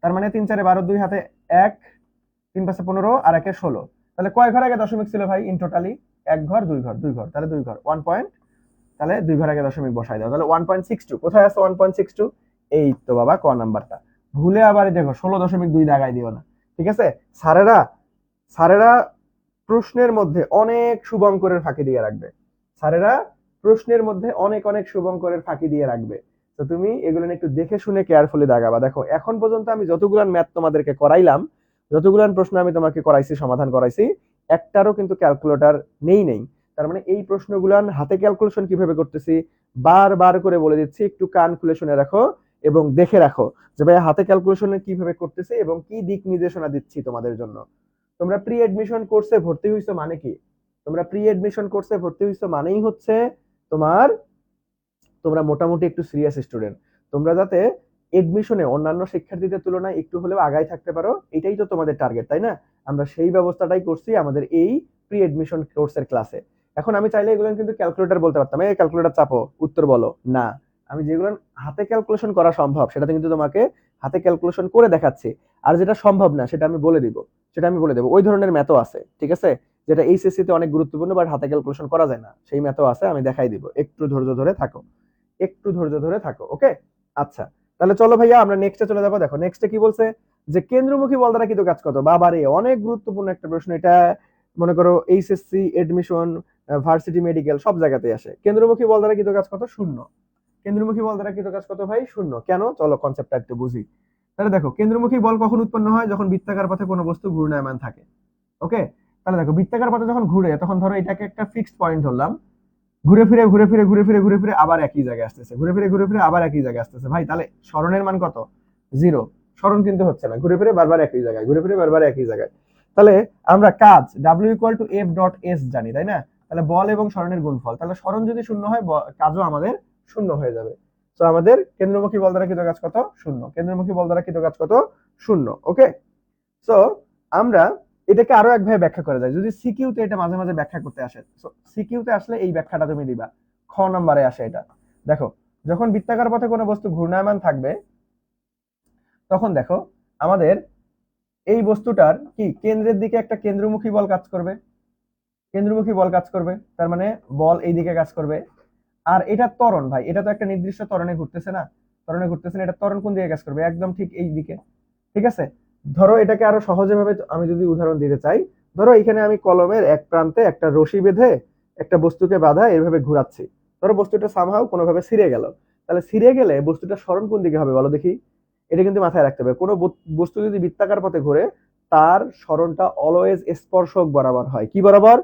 তার মানে 3 4 12, 2 হাতে 1, 3 5 15 আর 1 16, তাহলে কয় ঘর আগে দশমিক ছিল ভাই? ইন টোটালি এক ঘর, দুই ঘর, দুই ঘর, তাহলে দুই ঘর 1 পয়েন্ট, তাহলে দুই ঘর আগে দশমিক বসাই দাও, তাহলে 1.62। কোথায় আছে 1.62? এই তো বাবা ক নাম্বারটা। ভুলে আবার দেখো 16.2 দাগাই দিও না, ঠিক আছে? স্যারেরা স্যারেরা প্রশ্নের মধ্যে অনেক শুভঙ্করের ফাঁকি দিয়ে রাখবে, স্যারেরা প্রশ্নের মধ্যে অনেক অনেক শুভঙ্করের ফাঁকি দিয়ে রাখবে। তো তুমি এগুলো একটু দেখে শুনে কেয়ারফুলি দাগাবা। দেখো এখন পর্যন্ত আমি যতগুলান ম্যাথ তোমাদেরকে করাইলাম, যতগুলান প্রশ্ন আমি তোমাকে করাইছি, সমাধান করাইছি, একটারও কিন্তু ক্যালকুলেটর নেই। তার মানে এই প্রশ্নগুলান হাতে ক্যালকুলেশন কিভাবে করতেছি বারবার করে বলে দিচ্ছি, একটু কান খুলে শুনে রাখো এবং দেখে রাখো যে ভাই হাতে ক্যালকুলেশন কিভাবে করতেছে এবং কি দিক নির্দেশনা দিচ্ছি তোমাদের জন্য। তোমরা প্রি এডমিশন কোর্সে ভর্তি হইছো মানে কি? তোমরা প্রি এডমিশন কোর্সে ভর্তি হইছো মানেই হচ্ছে তোমরা মোটামুটি একটু সিরিয়াস স্টুডেন্ট। তোমরা যাতে এডমিশনে অন্যান্য শিক্ষার্থীদের তুলনায় একটু হলেও আগায় থাকতে পারো, এটাই তো তোমাদের টার্গেট, তাই না? আমরা সেই ব্যবস্থাটাই করছি আমাদের এই প্রি এডমিশন কোর্সের ক্লাসে। এখন আমি চাইলে এগুলো কিন্তু ক্যালকুলেটর বলতে পারতাম, এই ক্যালকুলেটর চাপো উত্তর বলো, না, আমি যেগুলো হাতে ক্যালকুলেশন করা সম্ভব সেটাতে কিন্তু তোমাকে হাতে ক্যালকুলেশন করে দেখাচ্ছি। আর যেটা সম্ভব না সেটা আমি বলে দিব, ওই ধরনের ম্যাথও আছে, ঠিক আছে? যেটা এইচএসসি তে অনেক গুরুত্বপূর্ণ বাট হাতে ক্যালকুলেশন করা যায় না, সেই ম্যাথও আছে, আমি দেখাই দিব। একটু ধৈর্য ধরে থাকো, ওকে? আচ্ছা, তাহলে চলো ভাইয়া আমরা নেক্সটে চলে যাবো। দেখো নেক্সটে কি বলছে, যে কেন্দ্রমুখী বল দ্বারা কৃত কাজ কত? বাবারে অনেক গুরুত্বপূর্ণ একটা প্রশ্ন এটা। মনে করো এইচএসসি, এডমিশন, ভার্সিটি, মেডিকেল সব জায়গাতেই আসে। কেন্দ্রমুখী বল দ্বারা কৃত কাজ কত? শূন্য। কেন্দ্রমুখী বল দ্বারা কৃত কাজ কত ভাই? শূন্য। কেন? চলো কনসেপ্টটা একটু বুঝি। তাহলে দেখো কেন্দ্রমুখী বল কখন উৎপন্ন হয়? যখন বৃত্তাকার পথে কোনো বস্তু ঘূর্ণায়মান থাকে। ওকে, তাহলে দেখো বৃত্তাকার পথে যখন ঘুরে, তখন ধরো এটাকে একটা ফিক্সড পয়েন্ট ধরলাম, ঘুরে ফিরে আবার একই জায়গায় আসতেছে, আবার একই জায়গায় আসতেছে। ভাই তাহলে স্মরণের মান কত? 0। স্মরণ কিন্তু হচ্ছে না, ঘুরে ফিরে বারবার একই জায়গায়। তাহলে আমরা কাজ W=F.S জানি, তাই না? তাহলে বল এবং স্মরণের গুণফল, তাহলে স্মরণ যদি শূন্য হয় কাজও আমাদের শূন্য হয়ে যাবে। তো আমাদের কেন্দ্রমুখী বল দ্বারা কৃত কাজ কত? শূন্য। কেন্দ্রমুখী বল দ্বারা কৃত কাজ কত? শূন্য। ওকে, সো আমরা এটাকে আরো একভাবে ব্যাখ্যা করা যায়, যদি সিকিউ তে এটা মাঝে মাঝে ব্যাখ্যা করতে আসে। সিকিউ তে আসলে এই ব্যাখ্যাটা তুমি দিবা, খ নম্বরে আসে এটা। দেখো যখন বৃত্তাকার পথে কোনো বস্তু ঘূর্ণায়মান থাকবে, তখন দেখো আমাদের এই বস্তুটার কি কেন্দ্রের দিকে একটা কেন্দ্রমুখী বল কাজ করবে, তার মানে বল এই দিকে কাজ করবে। আর এটা ত্বরণ ভাই, এটা তো একটা নির্দিষ্ট ত্বরণে ঘুরতেছে না, এটা ত্বরণ কোন দিকে কাজ করবে? একদম ঠিক এই দিকে, ঠিক আছে? ধরো এটাকে আরো সহজে ভাবে আমি যদি উদাহরণ দিতে চাই, ধরো এখানে আমি কলমের এক প্রান্তে একটা রশি বেঁধে একটা বস্তুকে বাঁধা এভাবে ঘুরাচ্ছি। ধরো বস্তুটা সামহাও কোনোভাবে ছিঁড়ে গেল, তাহলে ছিঁড়ে গেলে বস্তুটা সরণ কোন দিকে হবে বলো দেখি? এটা কিন্তু মাথায় রাখতে হবে, কোনো বস্তু যদি বৃত্তাকার পথে ঘুরে তার সরণটা অলওয়েজ স্পর্শক বরাবর হয়। কি বরাবর?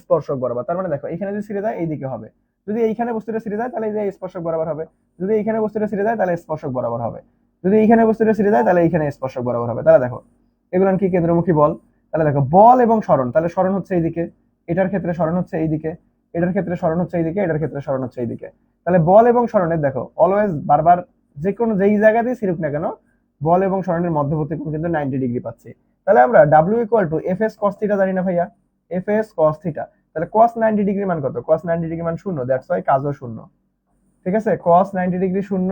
স্পর্শক বরাবর। তার মানে দেখো এখানে যদি ছিঁড়ে যায় এই দিকে হবে, যদি এইখানে বস্তুটা ছিঁড়ে যায় তাহলে এই যে স্পর্শক বরাবর হবে, যদি এইখানে বস্তুটা ছিঁড়ে যায় তাহলে স্পর্শক বরাবর হবে, যদি এইখানে বস্তুটা ছিঁড়ে যায় তাহলে এইখানে স্পর্শক বরাবর হবে। তাহলে দেখো এগুলো কি কেন্দ্রমুখী বল। তাহলে দেখো বল এবং সরণ, তাহলে সরণ হচ্ছে এইদিকে, এটার ক্ষেত্রে সরণ হচ্ছে এইদিকে, এটার ক্ষেত্রে সরণ হচ্ছে এইদিকে, এটার ক্ষেত্রে সরণ হচ্ছে এইদিকে। তাহলে বল এবং সরণের দেখো অলওয়েজ বারবার যে কোনো যেই জায়গাতেই ছিড়ুক না কেন, বল এবং সরণের মধ্যবর্তী কোণ কিন্তু 90 ডিগ্রি পাচ্ছি। তাহলে আমরা W=Fs cos θ জানি না ভাইয়া, Fs cos θ। তাহলে cos 90 ডিগ্রি মান কত? cos 90 ডিগ্রি মান শূন্য, দ্যাটস ওয়াই কাজও শূন্য। ঠিক আছে, cos 90 ডিগ্রি শূন্য,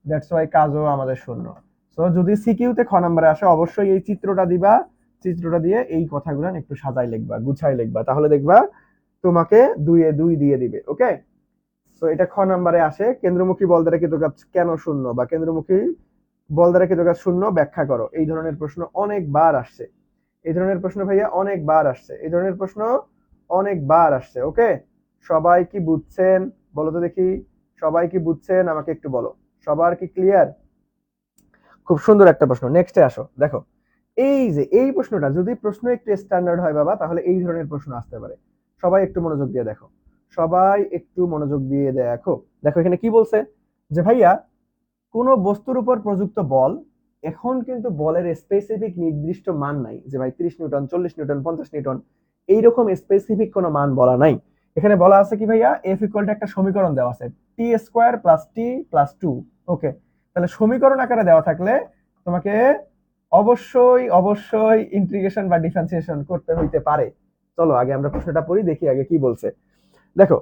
দ্যাটস ওয়াই কাজও আমাদের শূন্য। সো যদি সিকিউ তে খ নম্বরে আসে অবশ্যই এই চিত্রটা দিবা, চিত্রটা দিয়ে এই কথাগুলো একটু সাজাই লিখবা, গুছাই লিখবা, তাহলে দেখবা তোমাকে 2 এ 2 দিয়ে দিবে। ওকে, সো এটা খ নম্বরে আসে, কেন্দ্রমুখী বল দ্বারা কৃত কাজ কেন শূন্য, বা কেন্দ্রমুখী বল দ্বারা কৃত কাজ শূন্য ব্যাখ্যা করো। এই ধরনের প্রশ্ন অনেকবার আসছে, এই ধরনের প্রশ্ন ভাইয়া অনেকবার আসছে, এই ধরনের প্রশ্ন অনেকবার আসছে। ওকে, সবাই কি বুঝছেন বলো তো দেখি, সবাই কি বুঝছেন আমাকে একটু বলো, সবার কি ক্লিয়ার? খুব সুন্দর একটা প্রশ্ন। নেক্সটে আসো, দেখো এই যে এই প্রশ্নটা যদি প্রশ্ন একটু স্ট্যান্ডার্ড হয় বাবা, তাহলে এই ধরনের প্রশ্ন আসতে পারে। সবাই একটু মনোযোগ দিয়ে দেখো, সবাই একটু মনোযোগ দিয়ে দেখো। দেখো এখানে কি বলছে, যে ভাইয়া কোনো বস্তুর উপর প্রযুক্ত বল, এখন কিন্তু বলের স্পেসিফিক নির্দিষ্ট মান নাই, যে ভাই 30 নিউটন, 40 নিউটন, 50 নিউটন, এইরকম স্পেসিফিক কোনো মান বলা নাই। এখানে বলা আছে কি ভাইয়া, F = একটা সমীকরণ দেওয়া আছে, t² + t+2। ওকে, তাহলে সমীকরণ আকারে দেওয়া থাকলে তোমাকে অবশ্যই ইন্টিগ্রেশন বা ডিফারেন্সিয়েশন করতে হইতে পারে। চলো আগে আমরা প্রশ্নটা পড়ি, দেখি আগে কি বলছে। দেখো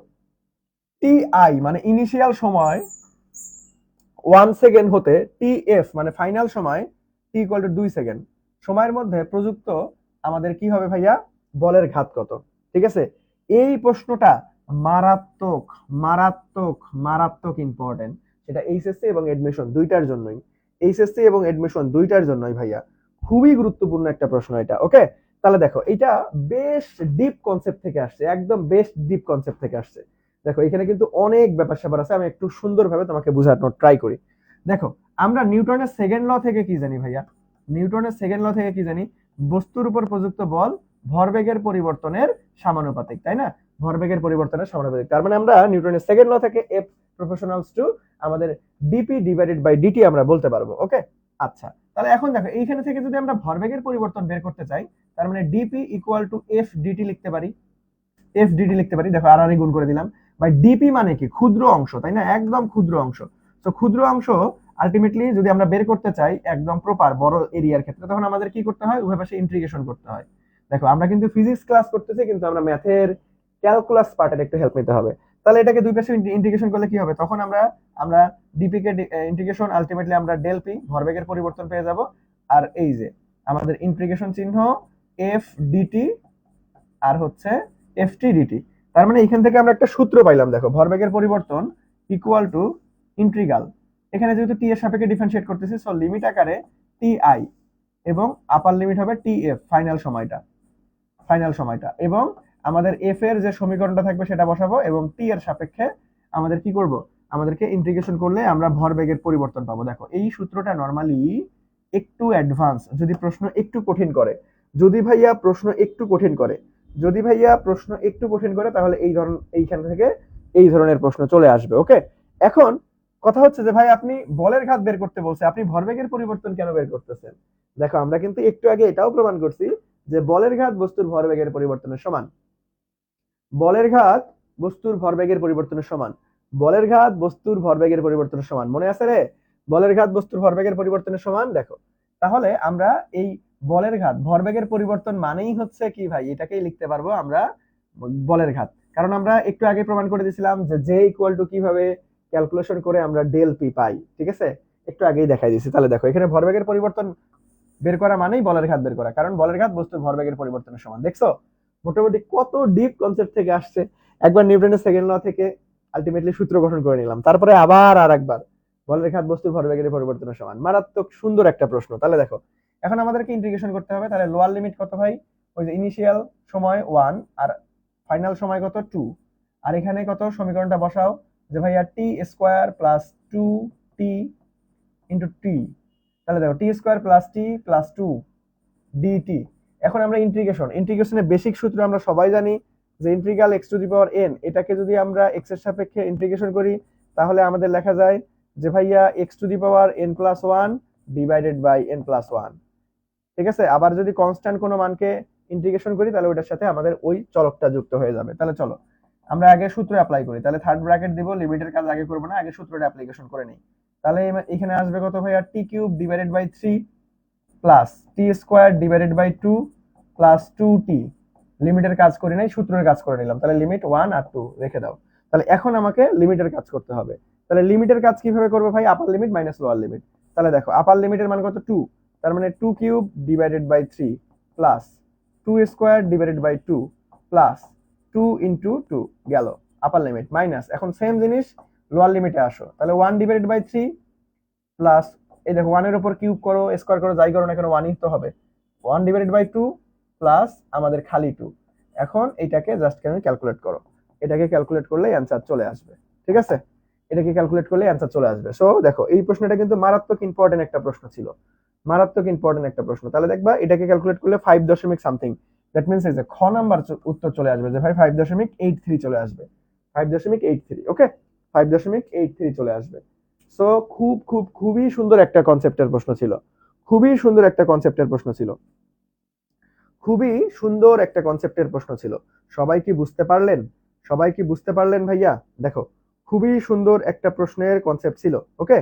টি আই মানে ইনিশিয়াল সময় 1 সেকেন্ড হতে টিএফ মানে ফাইনাল সময় t = 2 সেকেন্ড সময়ের মধ্যে প্রযুক্ত আমাদের কি হবে ভাইয়া, বলের ঘাত কত। ঠিক আছে, এই প্রশ্নটা মারাত্মক মারাত্মক মারাত্মক ইম্পর্টেন্ট, সেটা এইচএসসি এবং এডমিশন দুইটার জন্যই, এইচএসসি এবং এডমিশন দুইটার জন্যই ভাইয়া, খুবই গুরুত্বপূর্ণ একটা প্রশ্ন এটা। ওকে, তাহলে দেখো এটা বেশ ডিপ কনসেপ্ট থেকে আসছে, একদম বেশ ডিপ কনসেপ্ট থেকে আসছে। দেখো এখানে কিন্তু অনেক ব্যাপার স্যাপার আছে, আমি একটু সুন্দরভাবে তোমাকে বোঝানোর ট্রাই করি। দেখো আমরা নিউটনের সেকেন্ড ল থেকে কি জানি ভাইয়া, নিউটনের সেকেন্ড ল থেকে কি জানি, বস্তুর উপর প্রযুক্ত বল ভরবেগের পরিবর্তনের সমানুপাতিক, তাই না? ভরবেগের পরিবর্তনের সমানুপাতিক, তার মানে আমরা নিউটনের সেকেন্ড ল থেকে এফ প্রপোর্শনালস টু আমাদের ডিপি ডিভাইডেড বাই ডিটি আমরা বলতে পারবো। ওকে, আচ্ছা তাহলে এখন দেখো এইখানে থেকে যদি আমরা ভরবেগের পরিবর্তন বের করতে চাই, তার মানে dp equal to F dt লিখতে পারি, এফ ডিটি লিখতে পারি। দেখো আর গুণ করে দিলাম, বাই ডিপি মানে কি, ক্ষুদ্র অংশ, তাই না? একদম ক্ষুদ্র অংশ। তো ক্ষুদ্র অংশ আলটিমেটলি যদি আমরা বের করতে চাই একদম প্রপার বড় এরিয়ার ক্ষেত্রে, তখন আমাদের কি করতে হয়, উভয় পাশে ইন্টিগ্রেশন করতে হয়। দেখো আমরা কিন্তু ফিজিক্স ক্লাস করতেছি, কিন্তু আমরা ম্যাথের ক্যালকুলাস পার্টের একটু হেল্প নিতে হবে। তাহলে এটাকে দুই পাশে ইন্টিগ্রেশন করলে কি হবে, তখন আমরা আমরা ডিপি কে ইন্টিগ্রেশন, আলটিমেটলি আমরা ডেল পি ভরবেগের পরিবর্তন পেয়ে যাব। আর এই যে আমাদের ইন্টিগ্রেশন চিহ্ন এফ ডিটি আর হচ্ছে এফ টি ডিটি, তার মানে এখান থেকে আমরা একটা সূত্র পাইলাম। দেখো ভরবেগের পরিবর্তন ইকুয়াল টু ইন্টিগ্রাল, এখানে যেহেতু টি এর সাপেক্ষে ডিফারেন্সিয়েট করতেছি, সো লিমিট আকারে টি আই এবং আপার লিমিট হবে টি এফ ফাইনাল সময়টা, ফাইনাল সময়টা, এবং আমাদের এফ এর যে সমীকরণটা থাকবে সেটা বসাবো, এবং টি এর সাপেক্ষে আমাদের কি করব, আমাদেরকে ইন্টিগ্রেশন করলে আমরা ভরবেগের পরিবর্তন পাবো। দেখো এই সূত্রটা নরমালি একটু অ্যাডভান্স, যদি প্রশ্ন একটু কঠিন করে, যদি ভাইয়া প্রশ্ন একটু কঠিন করে, যদি ভাইয়া প্রশ্ন একটু কঠিন করে, তাহলে এই ধরনের এইখান থেকে এই ধরনের প্রশ্ন চলে আসবে। ওকে, এখন কথা হচ্ছে যে ভাই আপনি বলের ঘাত বের করতে বলছে, আপনি ভরবেগের পরিবর্তন কেন বের করতেছেন? দেখো আমরা কিন্তু একটু আগে এটাও প্রমাণ করছি যে বলের ঘাত বস্তুর ভরবেগের পরিবর্তনের সমান, বলের ঘাত বস্তুর ভরবেগের পরিবর্তনের সমান, বলের ঘাত বস্তুর ভরবেগের পরিবর্তনের সমান, মনে আছে রে? বলের ঘাত বস্তুর ভরবেগের পরিবর্তনের সমান। দেখো তাহলে আমরা এই বলের ঘাত ভরবেগের পরিবর্তন মানেই হচ্ছে কি ভাই, এটাকেই লিখতে পারবো আমরা বলের ঘাত, কারণ আমরা একটু আগে প্রমাণ করে দিয়েছিলাম যে জে ইকুয়াল টু কিভাবে ক্যালকুলেশন করে আমরা ডেল পি পাই। ঠিক আছে, একটু আগেই দেখাই দিয়েছি। তাহলে দেখো এখানে ভরবেগের পরিবর্তন বের করা মানেই বলের ঘাত বের করা, কারণ বলের ঘাত বস্তুর ভরবেগের পরিবর্তনের সমান। দেখছো মোটামুটি কত ডিপ কনসেপ্ট থেকে আসছে। একবার নিউটনের সেকেন্ড ল থেকে আলটিমেটলি সূত্র গঠন করে নিলাম, তারপরে আবার আর একবার বলের ঘাত বস্তুর ভরবেগের পরিবর্তনের সমান। মারাত্মক সুন্দর একটা প্রশ্ন। তাহলে দেখো এখন আমাদেরকে ইন্টিগ্রেশন করতে হবে। তাহলে লোয়ার লিমিট কত ভাই, ওই যে ইনিশিয়াল সময় 1 আর ফাইনাল সময় কত 2, আর এখানে কত সমীকরণটা বসাও যে ভাইয়া টি square plus 2t into T, তাহলে দেখো টি স্কোয়ার প্লাস টি প্লাস 2 ডিটি। এখন আমরা ইন্টিগ্রেশনের বেসিক সূত্র আমরা সবাই জানি যে integral x to the power N, এটাকে যদি আমরা এক্স এর সাপেক্ষে ইন্টিগ্রেশন করি, তাহলে আমাদের লেখা যায় যে ভাইয়া x to the power n plus one divided by n plus one. ঠিক আছে, আবার যদি কনস্ট্যান্ট কোনো মানকে ইন্টিগ্রেশন করি, তাহলে ওটার সাথে আমাদের ওই চলকটা যুক্ত হয়ে যাবে। তাহলে চলো আমরা আগে সূত্র অ্যাপ্লাই করি। তাহলে থার্ড ব্র্যাকেট দিব, লিমিটের কাজ আগে করবো না, আগে সূত্রটা অ্যাপ্লিকেশন করে নিই। তাহলে এখানে আসবে কত ভাইয়া, T cube divided by 3 plus T square divided by 2 plus 2t, লিমিটের কাজ করি নাই, সূত্রের কাজ করে নিলাম। তাহলে লিমিট 1 আর 2 রেখে দাও। তাহলে এখন আমাকে লিমিটের কাজ করতে হবে। তাহলে লিমিটের কাজ কিভাবে করবো ভাই, আপার লিমিট মাইনাস লোয়ার লিমিট। তাহলে দেখো আপার লিমিটের মান কত 2, তার মানে 2 cube divided by 3 plus 2 square divided by 2 plus 2 into 2 গেল আপার লিমিট, মাইনাস এখন সেম জিনিস লোয়ার লিমিটে আসো। তাহলে 1 ডিভাইডেড বাই 3 প্লাস, এই দেখো 1 এর উপর কিউব করো স্কয়ার করো যাই করো না কেন 1 ই তো হবে, 1 ডিভাইডেড বাই 2 প্লাস আমাদের খালি 2। এখন এটাকে জাস্ট কেন ক্যালকুলেট করো, এটাকে ক্যালকুলেট করলে অ্যানসার চলে আসবে। ঠিক আছে, এটাকে ক্যালকুলেট করলে অ্যানসার চলে আসবে। সো দেখো এই প্রশ্নটা কিন্তু মারাত্মক ইম্পর্টেন্ট একটা প্রশ্ন ছিল, মারাত্মক ইম্পর্টেন্ট একটা প্রশ্ন। তাহলে দেখবা এটাকে ক্যালকুলেট করলে 5 দশমিক সামথিং, দ্যাট মিন্স এই যে খ নাম্বার উত্তর চলে আসবে যে ভাই 5.83 চলে আসবে, 5.83। ওকে, 5.83 চলে আসবে। সো খুব খুব খুবই সুন্দর একটা কনসেপ্টের প্রশ্ন ছিল, খুবই সুন্দর একটা কনসেপ্টের প্রশ্ন ছিল, খুবই সুন্দর একটা কনসেপ্টের প্রশ্ন ছিল। সবাই কি বুঝতে পারলেন, সবাই কি বুঝতে পারলেন ভাইয়া? দেখো খুবই সুন্দর একটা প্রশ্নের কনসেপ্ট ছিল। ওকে,